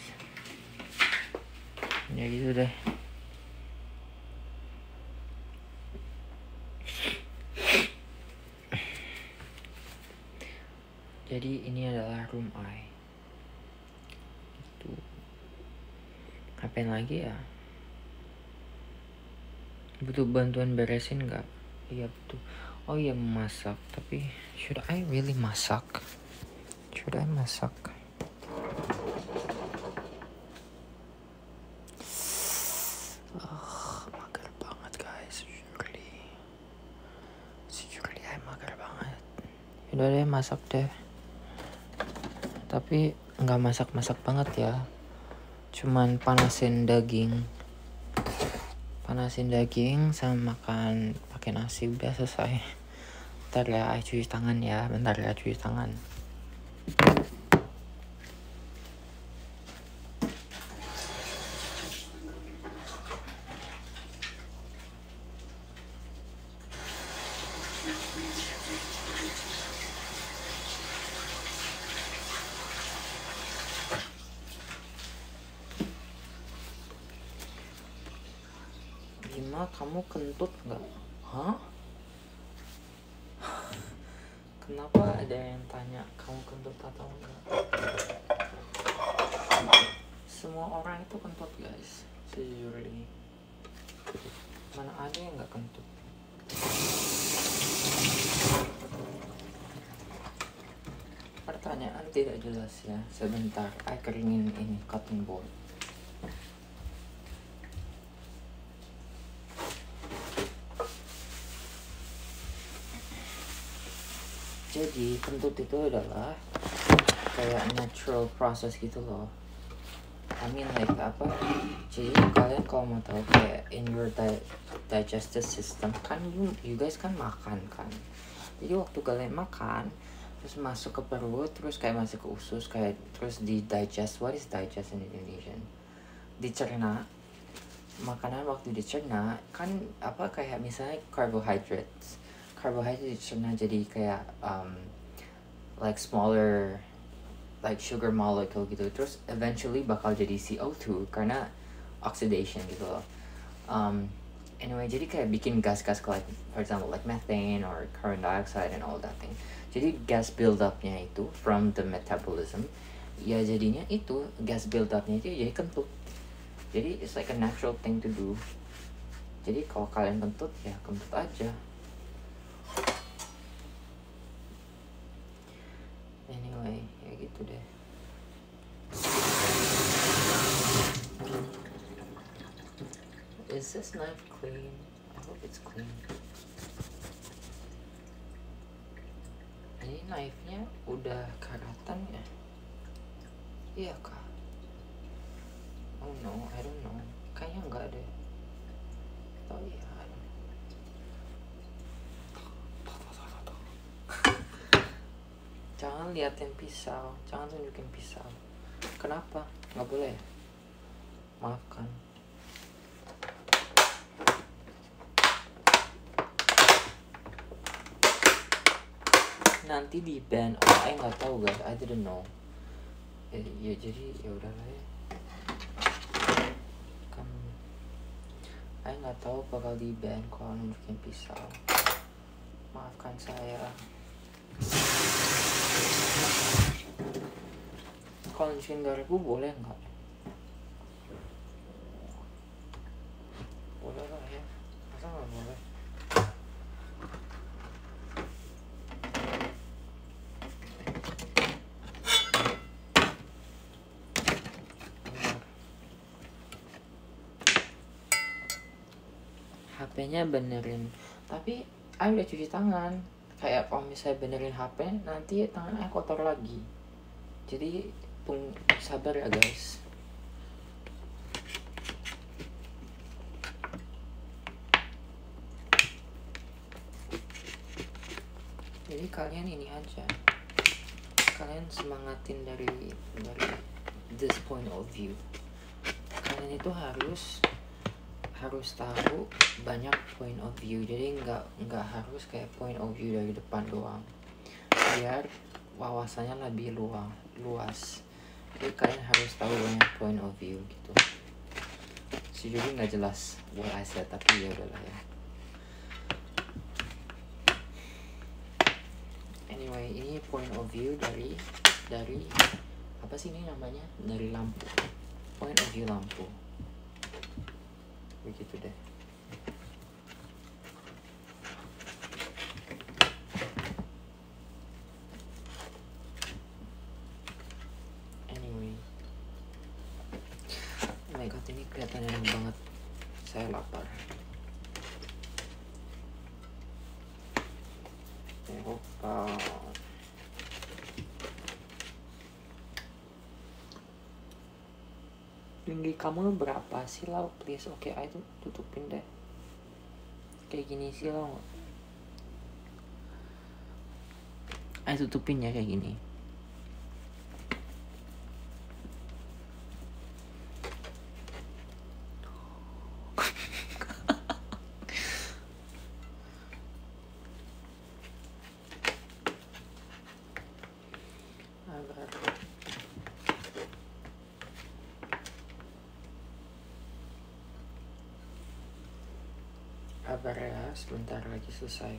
Ya gitu deh. Jadi ini adalah room I. Gitu. Ngapain lagi ya? Butuh bantuan beresin nggak? Iya butuh. Oh iya masak. Tapi should I really masak? Mager banget guys. Sejujurly I mager banget. Yaudah deh masak deh. Tapi nggak masak banget ya. Cuman panasin daging sama makan pakai nasi udah selesai. Bentar ya, cuci tangan ya. Bima, kamu kentut nggak? Hah? Kenapa ada yang tanya kamu kentut atau enggak? Semua orang itu kentut guys, sejujurnya. Mana ada yang nggak kentut? Pertanyaan tidak jelas ya. Sebentar, I keringin ini cotton ball. Jadi kentut itu adalah kayak natural process gitu loh. I mean like apa? Jadi kalian kalau mau tahu kayak in your digestive system kan you guys kan makan kan. Jadi waktu kalian makan terus masuk ke perut terus kayak masuk ke usus kayak terus di digest. What is digest in Indonesian? Dicerna. Makanan waktu dicerna kan apa kayak misalnya carbohydrate dicerna jadi kayak like smaller like sugar molecule gitu, terus eventually bakal jadi CO2 karena oxidation gitu loh. Anyway, jadi kayak bikin gas-gas like for example like methane or carbon dioxide and all that thing. Jadi gas build up-nya itu from the metabolism ya jadinya itu gas build up-nya itu jadi kentut. Jadi it's like a natural thing to do. Jadi kalau kalian kentut ya kentut aja. Anyway, ya gitu deh. Is this knife clean? I hope it's clean. knife-nya udah karatan ya? Iya kah? Oh no, I don't know. Kayaknya enggak deh. Oh iya, I don't know. Jangan liatin pisau, jangan tunjukin pisau. Kenapa? Nggak boleh. Maafkan. Nanti di ban. Oh, I nggak tahu guys. I didn't know. Ya jadi ya udahlah ya. Kan, I nggak tahu bakal di ban kalau nunjukin pisau. Maafkan saya. Kalau nunjukin garpu boleh nggak? Boleh lah ya. Masa nggak boleh? HP-nya benerin, tapi I udah cuci tangan. Kayak kalau misalnya benerin HP, nanti tangan I kotor lagi. Jadi sabar ya guys. Jadi kalian ini aja, kalian semangatin dari this point of view. Kalian itu harus tahu banyak point of view. Jadi nggak harus kayak point of view dari depan doang, biar wawasannya lebih luas. Jadi kalian harus tahu banyak point of view gitu. Sejujurnya nggak jelas what I said, tapi ya udahlah ya. Anyway, ini point of view dari apa sih ini namanya, dari lampu. Point of view lampu, begitu deh. Anyway, oh my god, ini kelihatan enak banget. Saya lapar. Opa. Tinggi kamu berapa sih Lau? Please, oke, I tutupin deh. Kayak gini sih Lau. I tutupin ya kayak gini. Sabar ya, sebentar lagi selesai.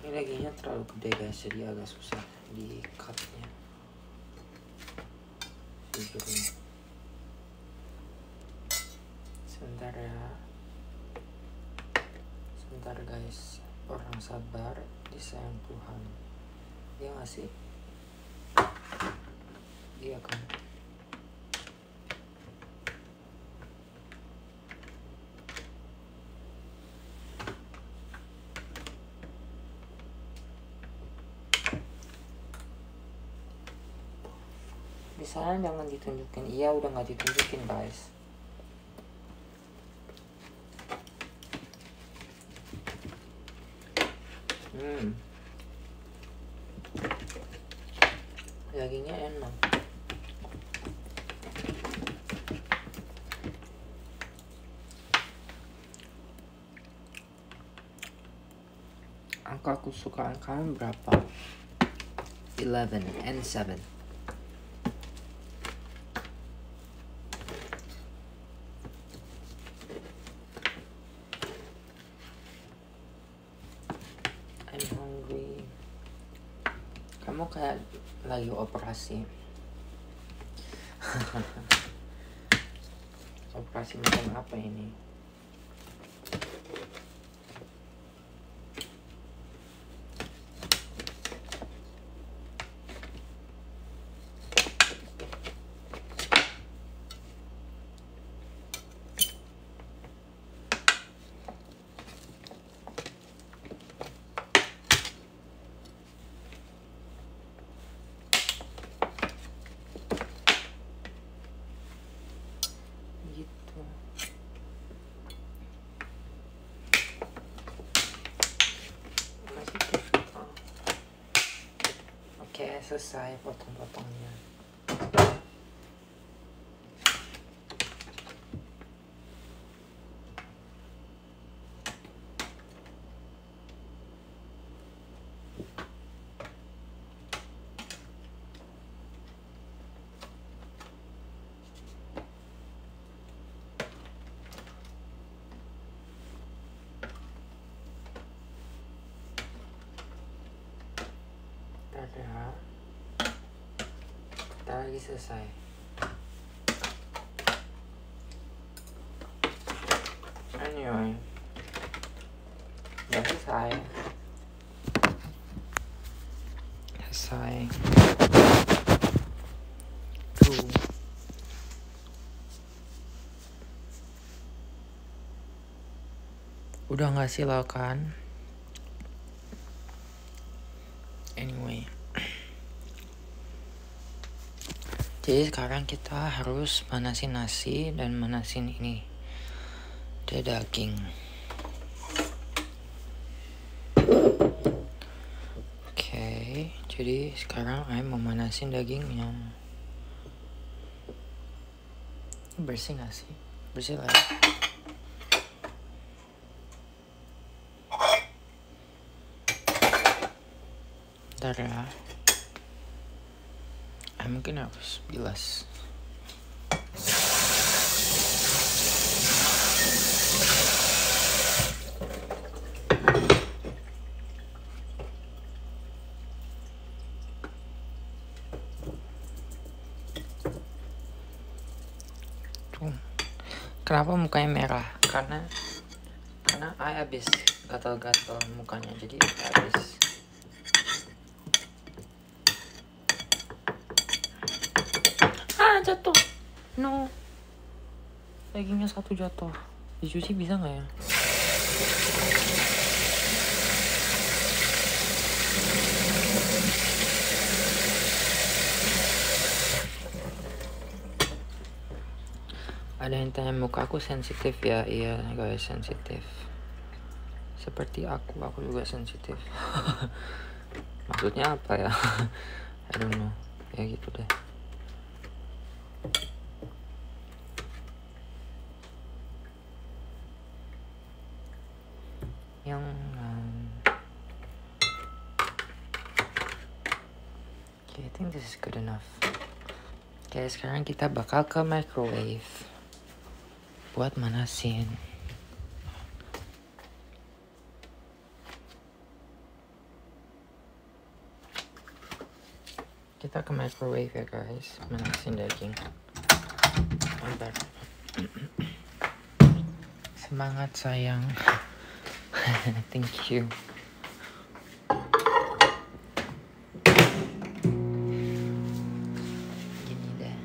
Ini laginya terlalu gede guys, jadi agak susah di cutnya. Jujurnya. Sebentar ya. Sebentar guys, orang sabar disayang Tuhan. Iya gak sih? Iya kan? Di sana jangan ditunjukin. Iya, udah gak ditunjukin guys. Dagingnya enak. Angka kesukaan kalian berapa? 11 and 7. I'm hungry. Kamu kayak lagi operasi. Operasi macam apa ini? selesai potong-potongnya. Kita lagi selesai. Anyway, udah selesai. Tuh. Udah nggak silau kan? Anyway. Jadi sekarang kita harus manasin nasi dan manasin ini, daging. Oke, jadi sekarang saya mau manasin dagingnya. Bersih nggak sih? Bersih lah. Bentar ya. Mungkin harus bilas. Tuh. Kenapa mukanya merah? Karena I habis gatal-gatal mukanya, jadi habis. Jatuh. No. Dagingnya satu jatuh. Dicuci bisa nggak ya? Ada yang tanya muka aku sensitif ya? Iya guys, sensitif. Seperti aku juga sensitif. Maksudnya apa ya? I don't know. Ya gitu deh. Okay, I think this is good enough. Oke, sekarang kita bakal ke microwave buat manasin. Kita ke microwave ya guys, manasin daging. Bentar. Semangat sayang. Thank you. Gini deh.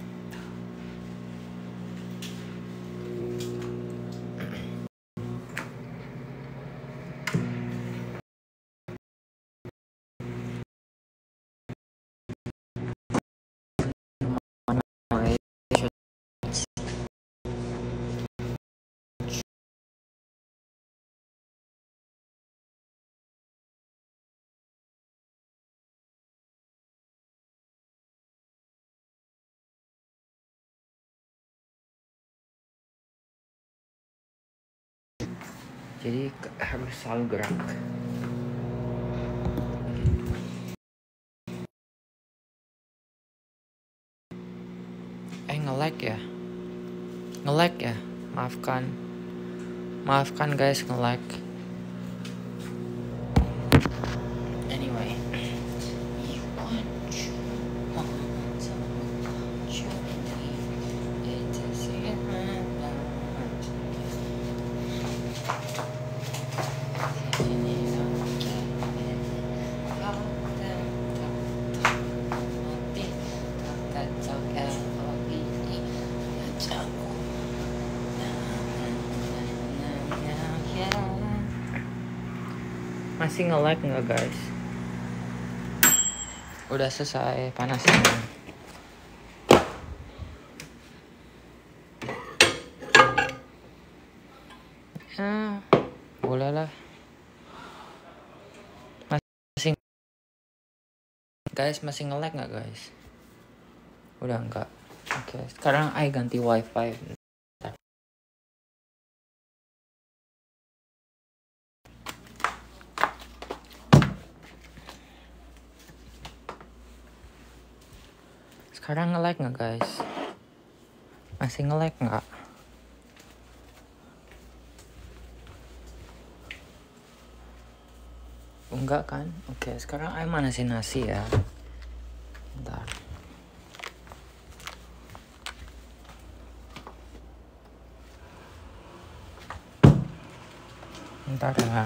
Jadi harus selalu gerak. Nge-lag ya. Maafkan guys, nge-lag. Anyway. Masih nge-lag nggak guys? Udah selesai panasin. Ya, boleh lah. Masih Guys, masih nge-lag nggak guys? Udah enggak. Oke, sekarang I ganti wifi. Bentar. Sekarang nge-lag nggak guys? Masih nge-lag nggak? Enggak kan? Oke, sekarang I manasin nasi ya. Bentar. Bentar ya.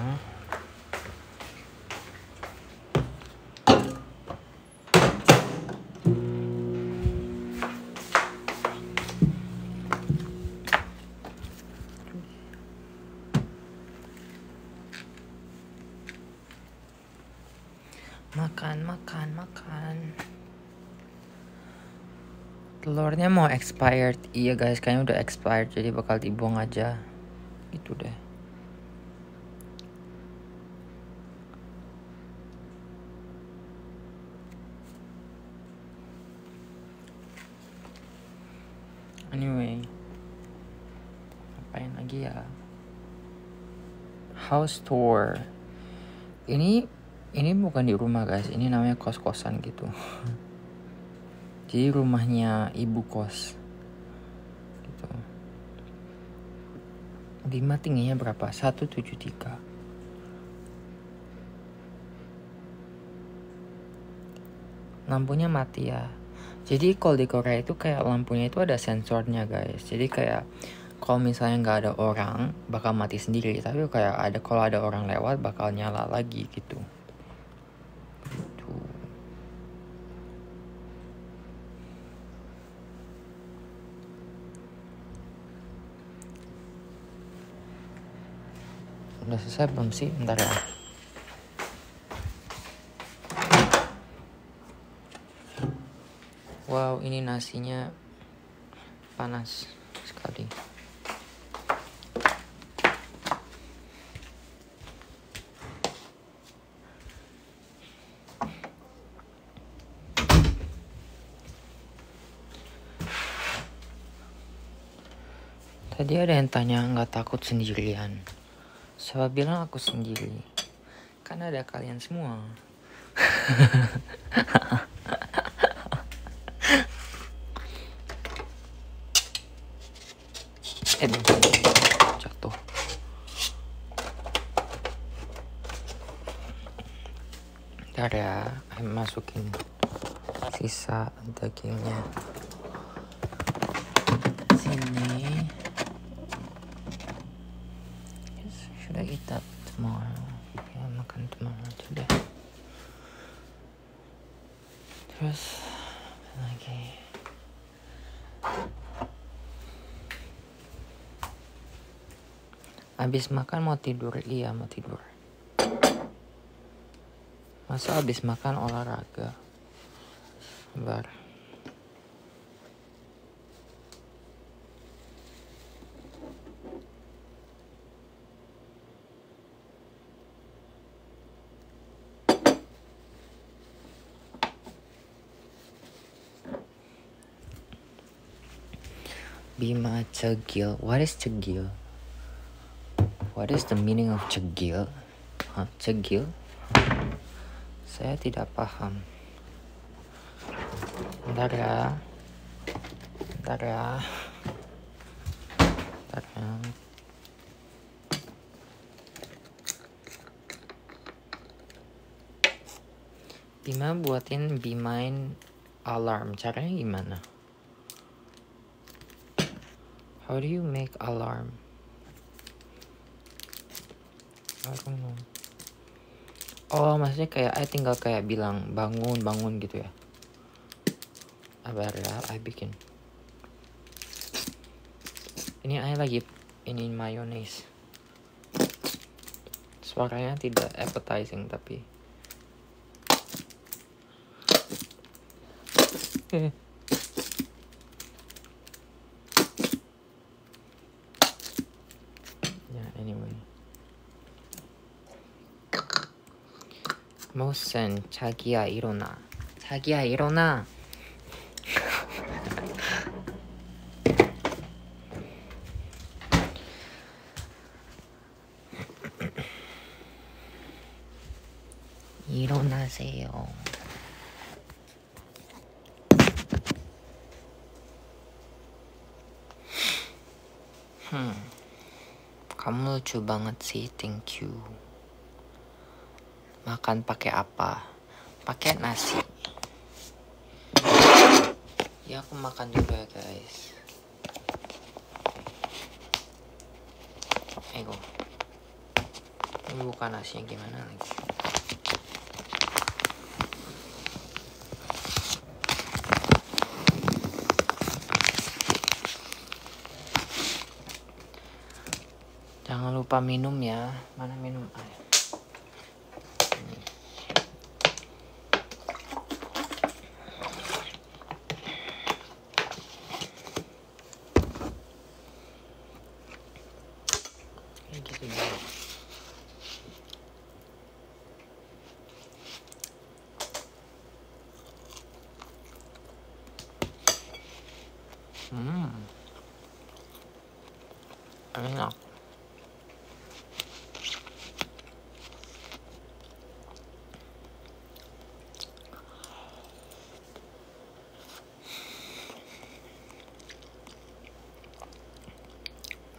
Makan. Telurnya mau expired. Iya guys, kayaknya udah expired, jadi bakal dibuang aja. Gitu deh. Anyway, ngapain lagi ya? House tour. Ini bukan di rumah guys, ini namanya kos-kosan gitu. Jadi rumahnya ibu kos gitu. Bima tingginya berapa? 173. Lampunya mati ya. Jadi kalau di Korea itu kayak lampunya itu ada sensornya guys. Jadi kayak kalau misalnya nggak ada orang bakal mati sendiri, tapi kayak kalau ada orang lewat bakal nyala lagi gitu. Tuh. Udah selesai belum sih? Bentar ya. Wow, ini nasinya panas sekali. Tadi ada yang tanya nggak takut sendirian. Siapa bilang aku sendiri? Kan ada kalian semua. Jatuh. Ntar ya, masukin sisa dagingnya sini. Should I eat that tomorrow? Ya, makan tomorrow aja deh. Terus apa lagi? Abis makan mau tidur? Iya, mau tidur. Masa abis makan olahraga? Bentar. Bima cegil. What is cegil? What is the meaning of cegil? Hah, cegil? Saya tidak paham. Bentar ya. Bima buatin Bimain alarm. Caranya gimana? How do you make alarm? I don't know. Oh, maksudnya kayak I tinggal kayak bilang bangun gitu ya. Abar ya, I bikin. Ini I lagi ini mayonnaise. Suaranya tidak appetizing tapi. Ya, anyway. Mosen 자기야 일어나. 자기야 일어나. 일어나세요. Kamu lucu banget sih, thank you. Makan pakai apa? Pakai nasi. Ya aku makan juga guys. Ego. Ini bukan nasi yang gimana lagi? Jangan lupa minum ya. Mana minum air? Kayak gitu ya. Enak.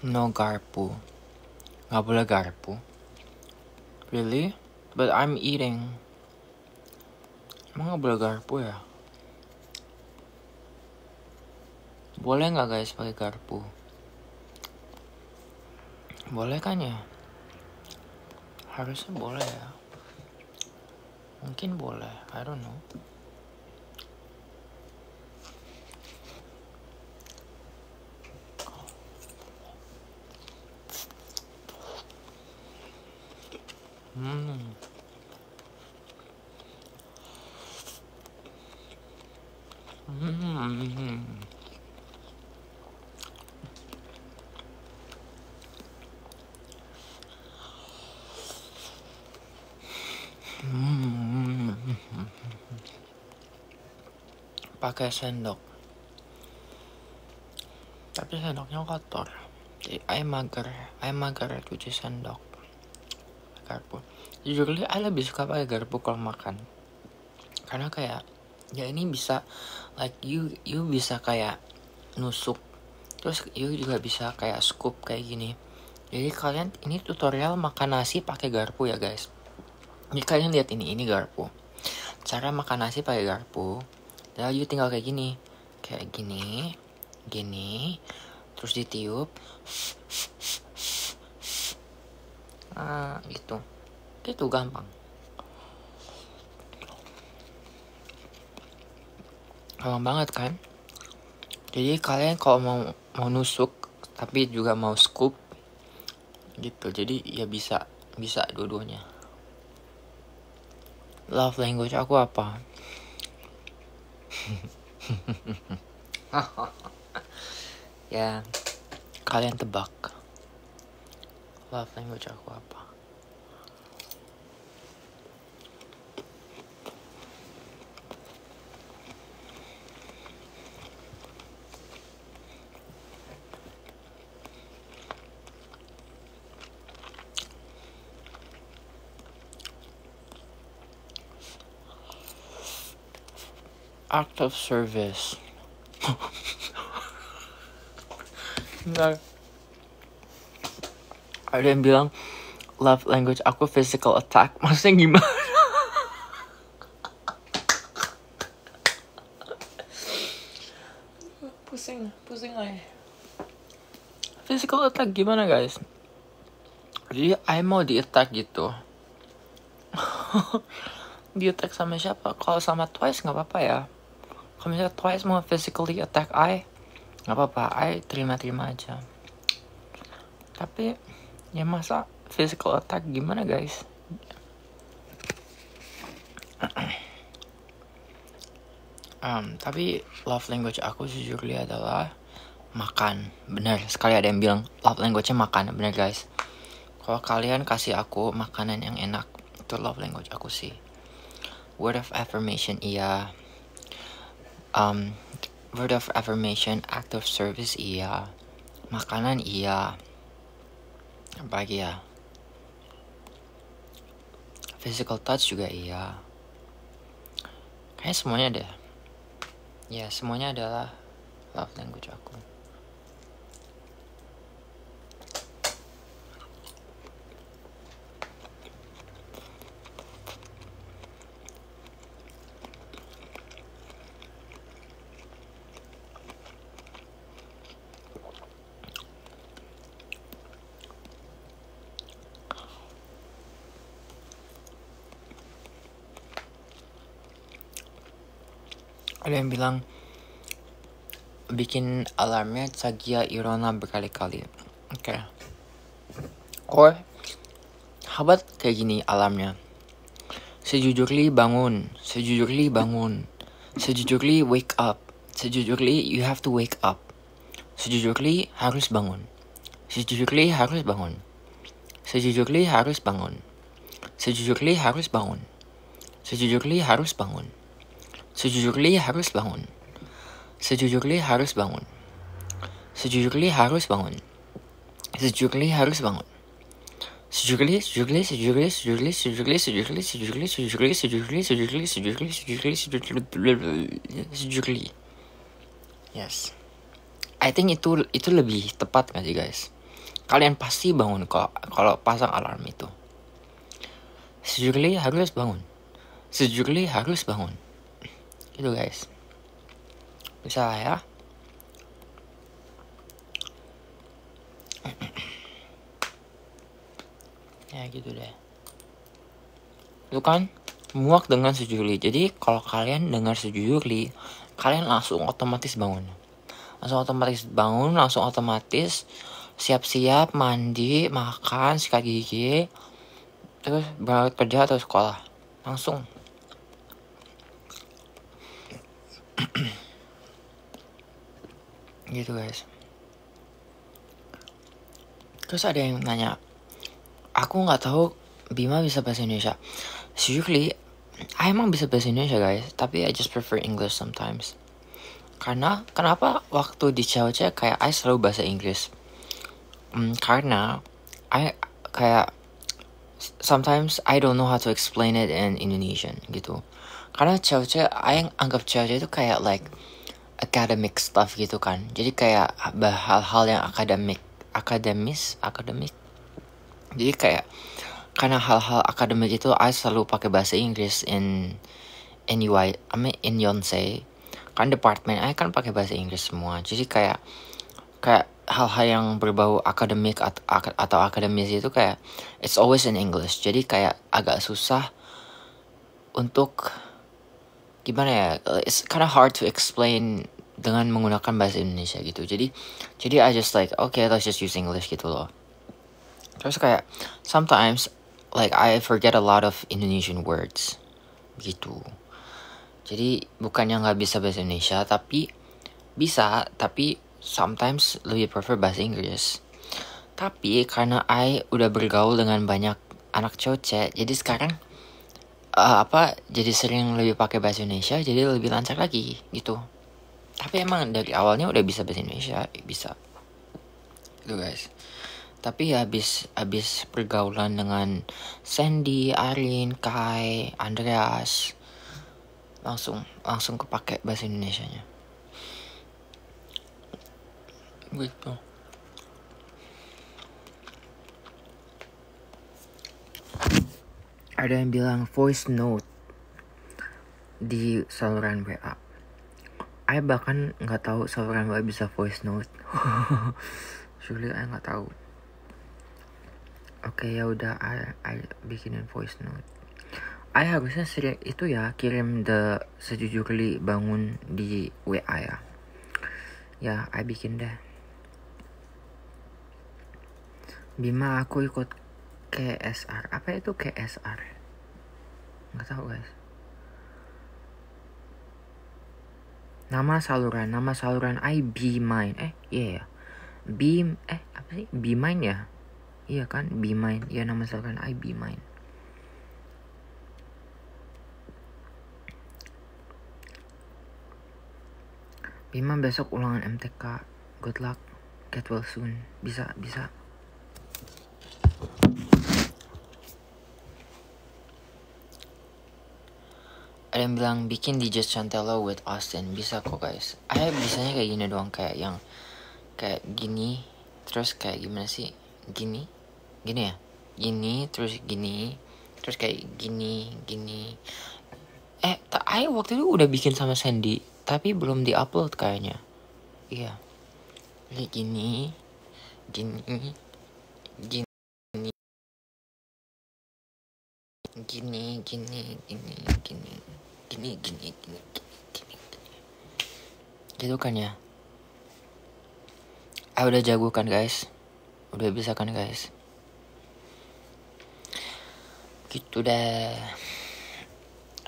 No garpu. Nggak boleh garpu. Really? But I'm eating. Emang nggak boleh garpu ya? Boleh nggak guys pakai garpu? Boleh kan ya? Harusnya boleh ya. Mungkin boleh. I don't know. Pakai sendok. Tapi sendoknya kotor. Jadi I mager cuci sendok. Garpu. Jujur I lebih suka pakai garpu kalau makan. Karena kayak ya ini bisa like you bisa kayak nusuk. Terus you juga bisa kayak scoop kayak gini. Jadi kalian ini tutorial makan nasi pakai garpu ya guys. Jadi kalian lihat ini garpu. Cara makan nasi pakai garpu. Dan you tinggal kayak gini. Kayak gini. Terus ditiup. Gitu. Gitu gampang. Gampang banget kan? Jadi kalian kalau mau nusuk tapi juga mau scoop gitu. Jadi ya bisa dua-duanya. Love language aku apa? Ya, kalian tebak. Love language aku apa? Act of service. Enggak. Ada yang bilang love language aku physical attack. Maksudnya gimana? Pusing aja. Physical attack gimana guys? Jadi I mau di attack gitu. Di attack sama siapa? Kalau sama Twice nggak apa-apa ya. Kalau misalnya Twice mau physically attack I, nggak apa-apa, I terima aja. Tapi ya masa physical attack gimana guys? Tapi love language aku sejujurnya adalah makan. Benar sekali ada yang bilang love language-nya makan. Benar guys. Kalau kalian kasih aku makanan yang enak, itu love language aku sih. Word of affirmation iya. Word of affirmation, act of service iya. Makanan iya. Apalagi ya? Physical touch juga iya. Kayaknya semuanya deh. Ya, semuanya adalah love language aku. Ada yang bilang bikin alarmnya Cagia Irona berkali-kali. Oke. Or how about kayak gini alarmnya. Sejujurly bangun. Sejujurly bangun. Sejujurly wake up. Sejujurly you have to wake up. Sejujurly harus bangun. Sejujurly harus bangun. Sejujurly harus bangun. Sejujurly harus bangun. Sejujurly harus bangun. Sejujurly harus bangun. Sejujurly harus bangun. Sejujurly harus bangun. Sejujurly harus bangun. Sejujurly, sejujurly, sejujurly, sejujurly, sejujurly, sejujurly, sejujurly, sejujurly, sejujurly, sejujurly, sejujurly, sejujurly, sejujurly. Yes. I think itu lebih tepat gak sih guys? Kalian pasti bangun kok kalau pasang alarm itu. Sejujurly harus bangun. Sejujurly harus bangun. Itu guys. Bisa lah ya. Ya gitu deh. Itu kan muak dengan sejujurly. Jadi kalau kalian dengar sejujurly, kalian langsung otomatis bangun. Langsung otomatis siap-siap, mandi, makan, sikat gigi, terus berangkat kerja atau sekolah. Langsung. Gitu guys. Terus ada yang nanya, aku nggak tahu Bima bisa bahasa Indonesia. Usually, I emang bisa bahasa Indonesia guys, tapi I just prefer English sometimes. Karena kenapa waktu di Cewek kayak I selalu bahasa Inggris? Karena I kayak sometimes I don't know how to explain it in Indonesian gitu. Karena Cewek I anggap Cewek itu kayak like academic stuff gitu kan. Jadi kayak hal-hal yang akademis. Jadi kayak karena hal-hal akademik itu I selalu pakai bahasa Inggris in Yonsei. Kan departemen I kan pakai bahasa Inggris semua. Jadi kayak hal-hal yang berbau akademik atau akademis itu kayak it's always in English. Jadi kayak agak susah untuk gimana ya? It's kind of hard to explain dengan menggunakan bahasa Indonesia gitu. Jadi I just like okay, let's just use English gitu loh. Terus kayak sometimes like I forget a lot of Indonesian words gitu. Jadi bukannya nggak bisa bahasa Indonesia, tapi bisa, tapi sometimes lebih prefer bahasa Inggris. Tapi karena I udah bergaul dengan banyak anak cowok, jadi sekarang jadi sering lebih pakai bahasa Indonesia, jadi lebih lancar lagi gitu. Tapi emang dari awalnya udah bisa bahasa Indonesia, bisa. Gitu guys. Tapi ya habis pergaulan dengan Sandy, Arin, Kai, Andreas, langsung kepake bahasa Indonesianya. Gitu. Ada yang bilang voice note di saluran WA. I bahkan nggak tahu saluran WA bisa voice note. Surely I nggak tahu. Oke, ya udah I bikinin voice note. I harusnya itu ya kirim the sejujurly bangun di WA ya. Ya, I bikin deh. Bima, aku ikut KSR. Apa itu KSR? Nggak tahu guys. Nama saluran I Be Mine. Iya. Apa sih? Be Mine ya? Iya kan? Be Mine. Iya, nama saluran I Be Mine. Bima besok ulangan MTK. Good luck. Get well soon. Bisa. Ada yang bilang bikin DJ Chantelo with Austin. Bisa kok guys. Bisanya kayak gini doang. Kayak yang kayak gini. Terus kayak gimana sih? Gini ya? Gini, terus gini. Terus kayak gini. Waktu itu udah bikin sama Sandy. Tapi belum di-upload kayaknya. Iya. Kayak gini. Gitu kan ya. Udah jago kan guys. Udah bisa kan guys. Gitu deh.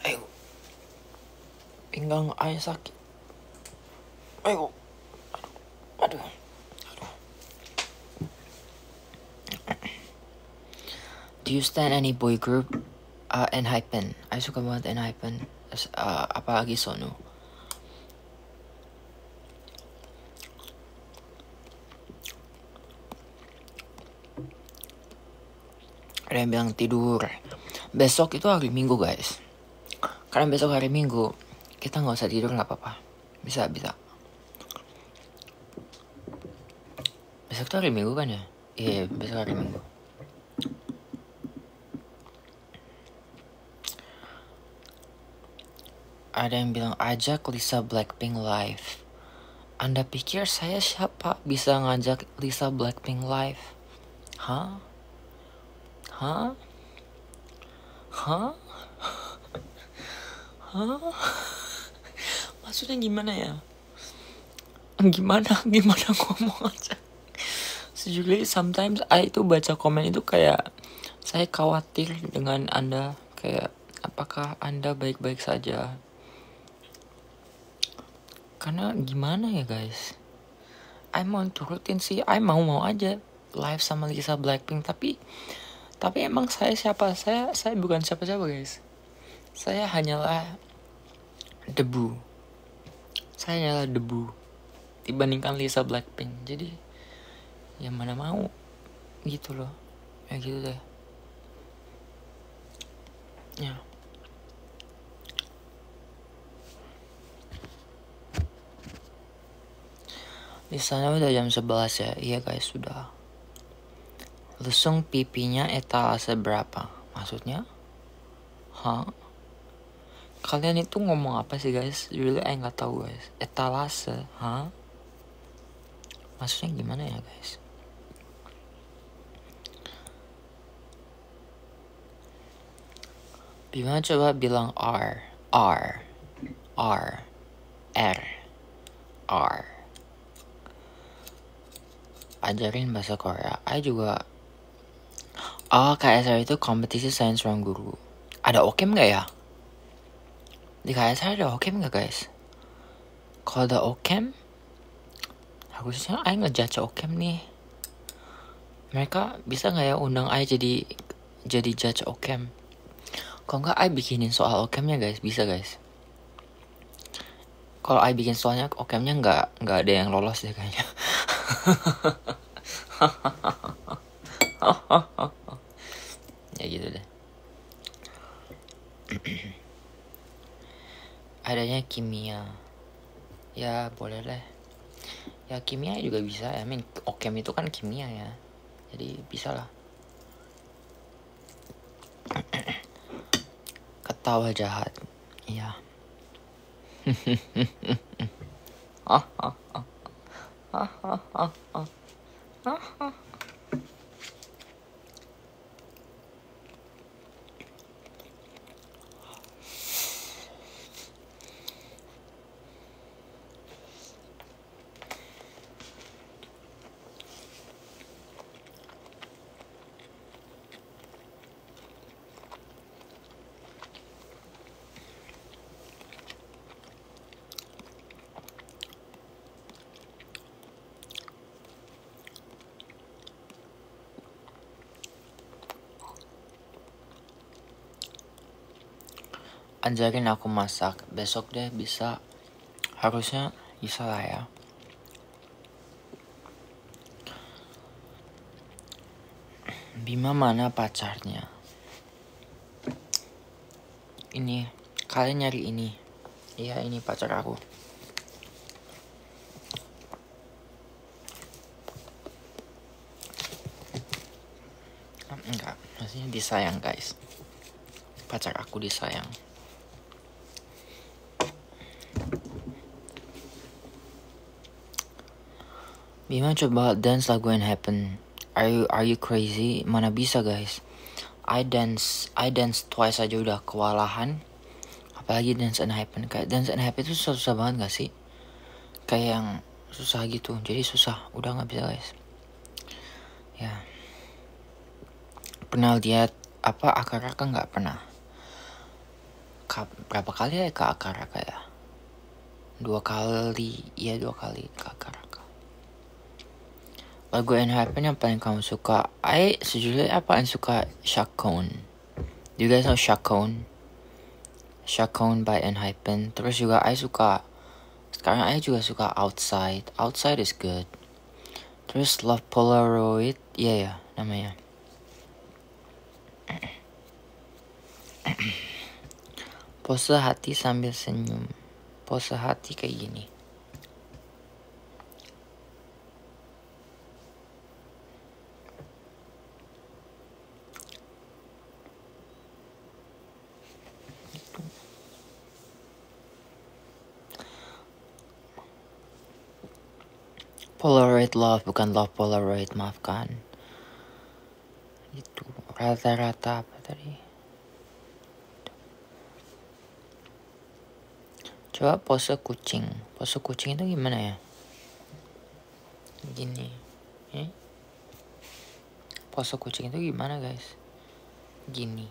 Ayo. Pinggang ayah sakit. Ayo. Aduh. Do you stand any boy group? Enhypen. I suka banget Enhypen. Apalagi Sono. Ada yang bilang tidur. Besok itu hari Minggu guys. Karena besok hari Minggu, kita nggak usah tidur, nggak apa-apa. Bisa. Besok tuh hari Minggu kan ya? Iya, besok hari Minggu. Ada yang bilang ajak Lisa Blackpink live. Anda pikir saya siapa bisa ngajak Lisa Blackpink live? Hah? Maksudnya gimana ya? Gimana ngomong aja. Sejujurnya sometimes I itu baca komen itu kayak saya khawatir dengan Anda, kayak apakah Anda baik-baik saja? Karena gimana ya guys? I mau turutin sih, I mau aja live sama Lisa Blackpink, tapi emang saya siapa? Saya bukan siapa-siapa guys. Saya hanyalah debu. Dibandingkan Lisa Blackpink. Jadi ya mana mau gitu loh. Ya gitu deh. Ya. Di sana udah jam 11 ya. Iya guys, sudah. Lusung pipinya etalase berapa? Maksudnya? Hah? Kalian itu ngomong apa sih guys? Really nggak tahu guys. Etalase, hah? Maksudnya gimana ya guys? Bima coba bilang R. Ajarin bahasa Korea. I juga. KSR itu kompetisi sains ruang guru. Ada okem nggak ya? Di KSR ada okem nggak guys? Kalau ada okem, harusnya I ngejudge okem nih. Mereka bisa nggak ya undang I jadi judge okem? Kalau nggak I bikinin soal okemnya guys, bisa guys. Kalau I bikin soalnya okemnya nggak ada yang lolos deh kayaknya. Ya gitu deh. Adanya kimia. Ya boleh deh. Ya kimia juga bisa. Okem itu kan kimia ya. Jadi bisa lah. Ketawa jahat. Iya. Ajarin aku masak. Besok deh bisa. Harusnya Bisa lah ya. Bima mana pacarnya? Ini, kalian nyari ini. Iya, ini pacar aku. Enggak, maksudnya disayang guys. Pacar aku disayang. Bima coba dance lagu When Happen. Are you crazy? Mana bisa guys? I dance twice aja udah kewalahan. Apalagi dance and happen. Kayak dance and happen itu susah banget gak sih? Kayak yang susah gitu. Jadi susah. Udah gak bisa guys. Ya. Pernah lihat apa Akaraka nggak pernah? Berapa kali ya ke Akaraka ya? 2 kali. Iya 2 kali ke Akaraka. Lagu And Happen yang paling kamu suka? Sejujurnya apa yang suka Shakon. Do you guys know Shakon? Shakon by And Happen. Terus juga suka. Sekarang juga suka Outside. Outside is good. Terus Love Polaroid. Iya ya namanya. Pose hati sambil senyum. Pose hati kayak gini. Polaroid Love, bukan Love Polaroid, maafkan. Itu rata-rata apa tadi? Coba pose kucing. Pose kucing itu gimana ya? Gini. Pose kucing itu gimana guys? Gini.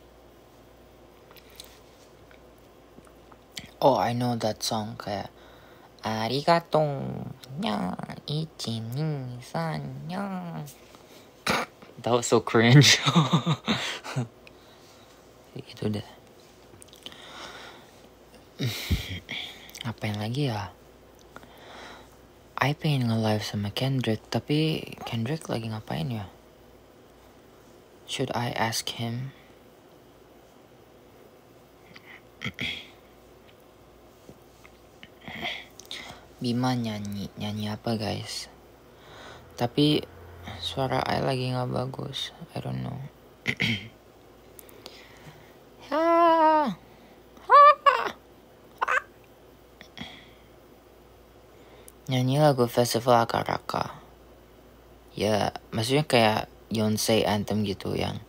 Oh, I know that song kayak Arigato nya ichi ni san nya. That was so cringe. Gitu deh. Ngapain lagi ya? I pengen nge-live sama Kendrick, tapi Kendrick lagi ngapain ya? Should I ask him? Bima nyanyi apa guys? Tapi suara I lagi nggak bagus. I don't know. Nyanyi lagu festival Akaraka. Ya, maksudnya kayak Yonsei anthem gitu yang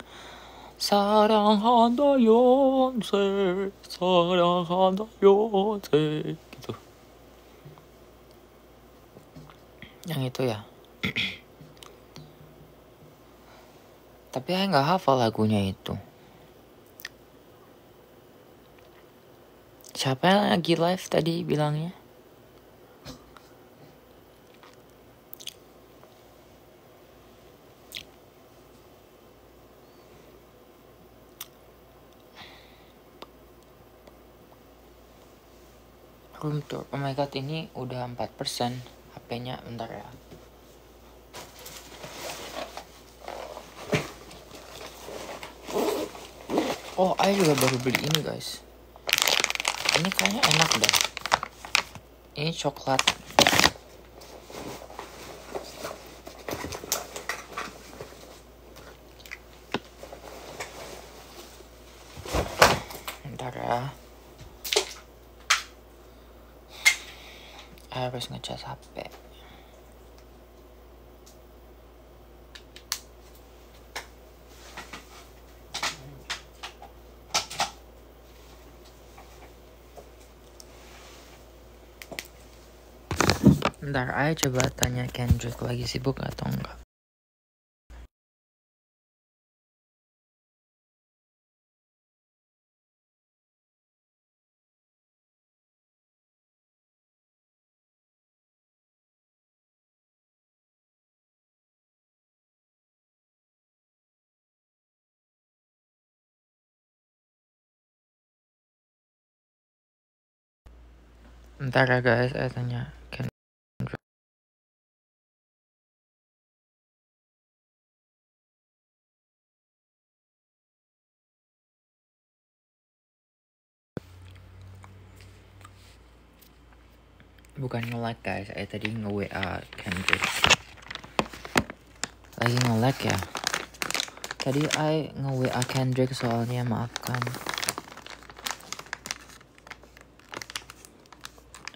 사랑한다 Yonsei, 사랑한다 Yonsei gitu. Yang itu ya. Tapi saya nggak hafal lagunya itu. Siapa yang lagi live tadi bilangnya? Room tour. Oh my god, ini udah 4%. HP-nya bentar ya. Oh, I juga baru beli ini guys. Ini kayaknya enak deh. Ini coklat. Bentar ya. Harus ngecas HP. Bentar, ayo coba tanya Kendrick lagi sibuk atau enggak. Bentar ya guys, saya tanya Kendrick. Bukan nge-like guys, saya tadi nge-WA Kendrick. Lagi nge-like ya. Tadi I nge-WA Kendrick soalnya, maafkan.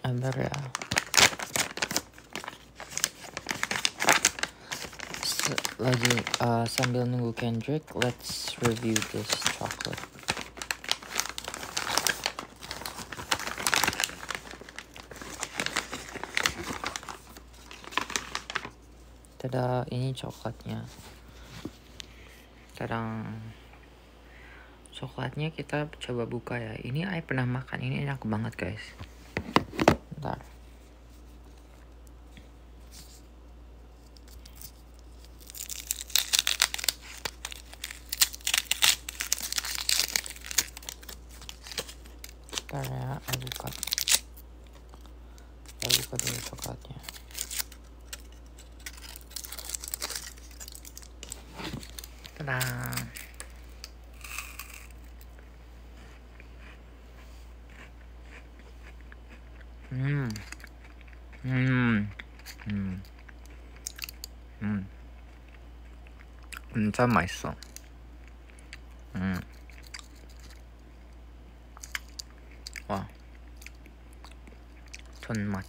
Amber ya. Lagi sambil nunggu Kendrick, let's review this chocolate. Tada, ini coklatnya. Tadang. Coklatnya kita coba buka ya. Ini I pernah makan, ini enak banget guys. Bentar. Bentar ya, I buka. I buka dulu coklatnya. Tadang. 진짜 맛있어. 와, 손맛.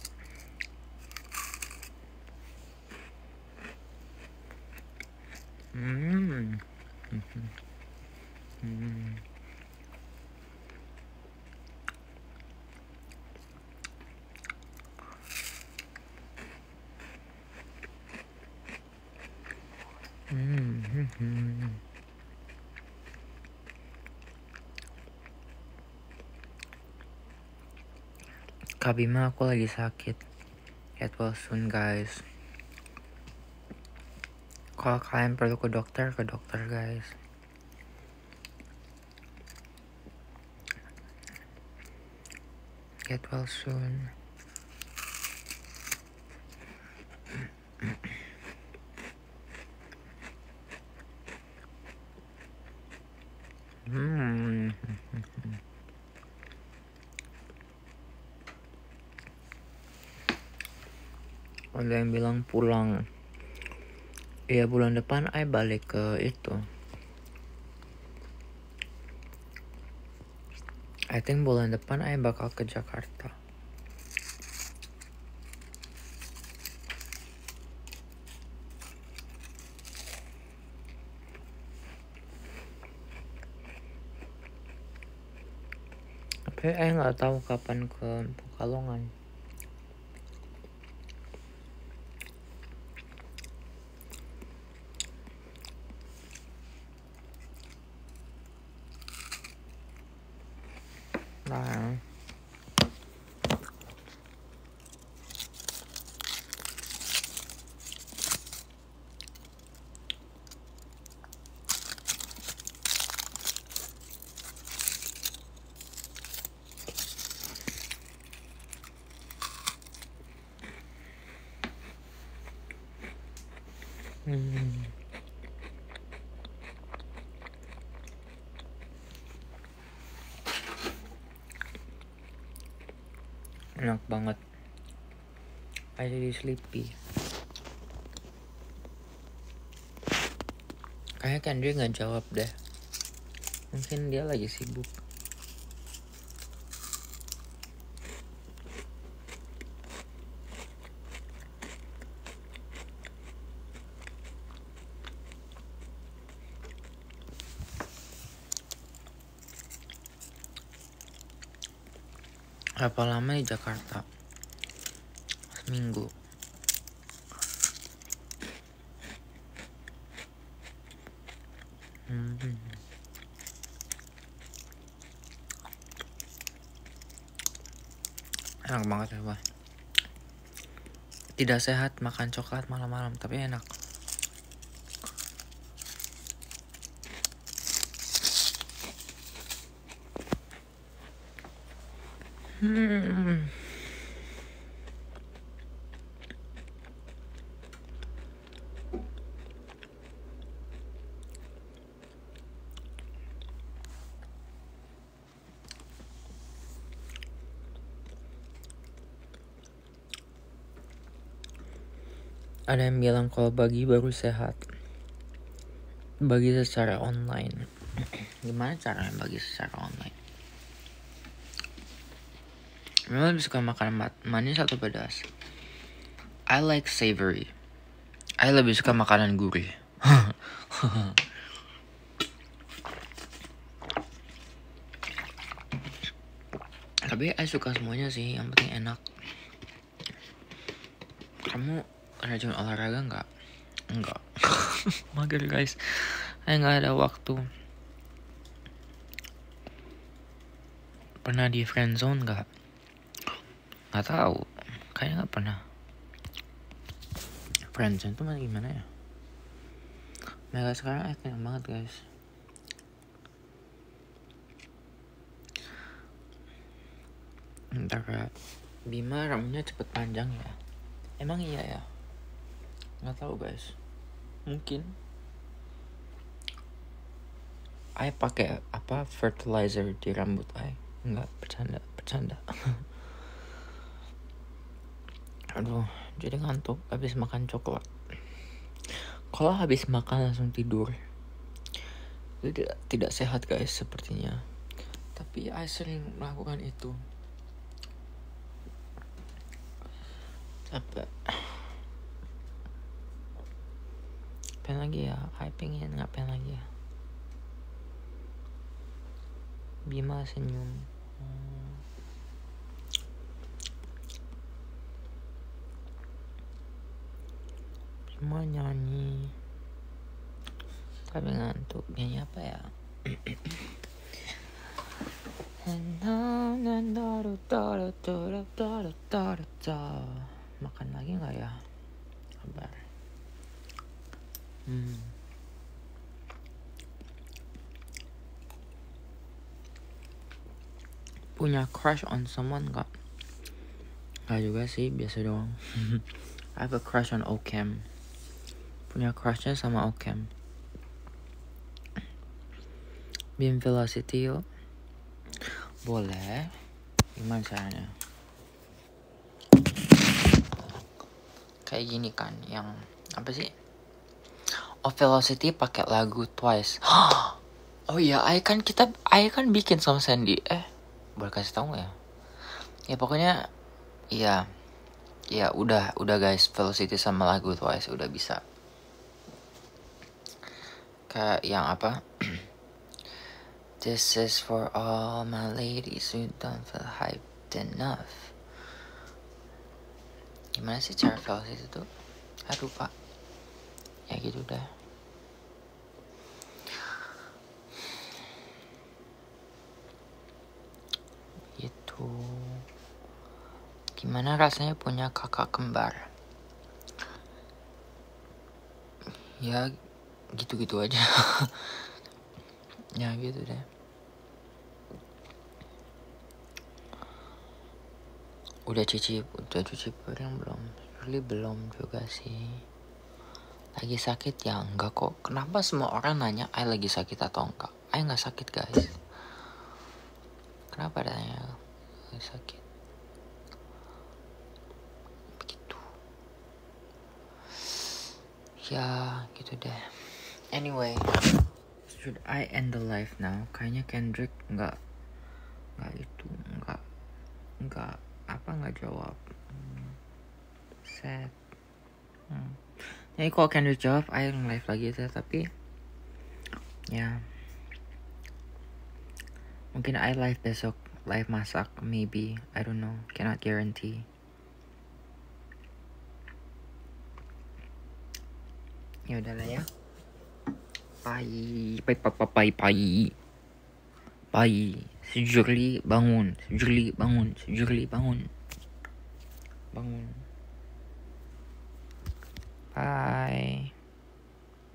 Kak Bima, aku lagi sakit. Get well soon guys. Kalau kalian perlu ke dokter guys. Get well soon. Ada yang bilang pulang. Iya, bulan depan I balik ke itu. I think bulan depan I bakal ke Jakarta. Tapi I nggak tahu kapan ke Pekalongan. Nah, enak banget. I jadi sleepy. Kayaknya Kendrick nggak jawab deh. Mungkin dia lagi sibuk. Berapa lama di Jakarta? Seminggu. Enak banget ya, Bah. Tidak sehat makan coklat malam-malam, tapi enak. Ada yang bilang kalau bagi baru sehat. Bagi secara online. Gimana caranya bagi secara online? Memang lebih suka makan manis atau pedas? I like savory. I lebih suka makanan gurih. Tapi I suka semuanya sih, yang penting enak. Kamu rajin olahraga nggak? Enggak. Mager guys, I nggak ada waktu. Pernah di friendzone nggak? Nggak tahu, kayaknya nggak pernah. Friendzone tuh gimana ya? Mega sekarang kenyang banget guys. Ntar Bima rambutnya cepet panjang ya? Emang iya ya? Nggak tahu guys. Mungkin. I pakai fertilizer di rambut I. Enggak, bercanda. Aduh, jadi ngantuk habis makan coklat. Kalau habis makan langsung tidur, itu tidak sehat guys sepertinya. Tapi I sering melakukan itu. Capek. Pengen lagi ya, I pengen ngapain lagi ya. Bima senyum. Bima nyanyi. Tapi ngantuk. Nyanyi apa ya? Makan lagi nggak ya? Kabar. Punya crush on someone nggak? Nggak juga sih, biasa doang. I have a crush on Ocam. Punya crushnya sama Ocam. Beam velocity yuk. Boleh. Gimana caranya? Kayak gini kan, yang apa sih? Oh, velocity pakai lagu Twice. Oh iya, I kan bikin sama Sandy. Boleh kasih tahu nggak ya? Ya pokoknya, iya udah guys, velocity sama lagu Twice udah bisa. Kayak yang apa? This is for all my ladies who don't feel hyped enough. Gimana sih cara velocity itu? Aduh pak. Ya gitu dah. Gitu. Gimana rasanya punya kakak kembar? Ya gitu-gitu aja. Ya gitu deh. Udah cuci piring belum? Really belum juga sih. Lagi sakit ya? Enggak kok. Kenapa semua orang nanya I lagi sakit atau enggak? I nggak sakit guys. Kenapa tanya lagi sakit? Begitu. Ya gitu deh. Anyway, should I end the live now? Kayaknya Kendrick nggak jawab. Sad. Jadi kalau Kendrick jawab, I live lagi tuh. Tapi ya mungkin I live besok, live masak maybe, I don't know, cannot guarantee. Ya udahlah ya. Bye. Sejurli bangun. Bangun. Bye.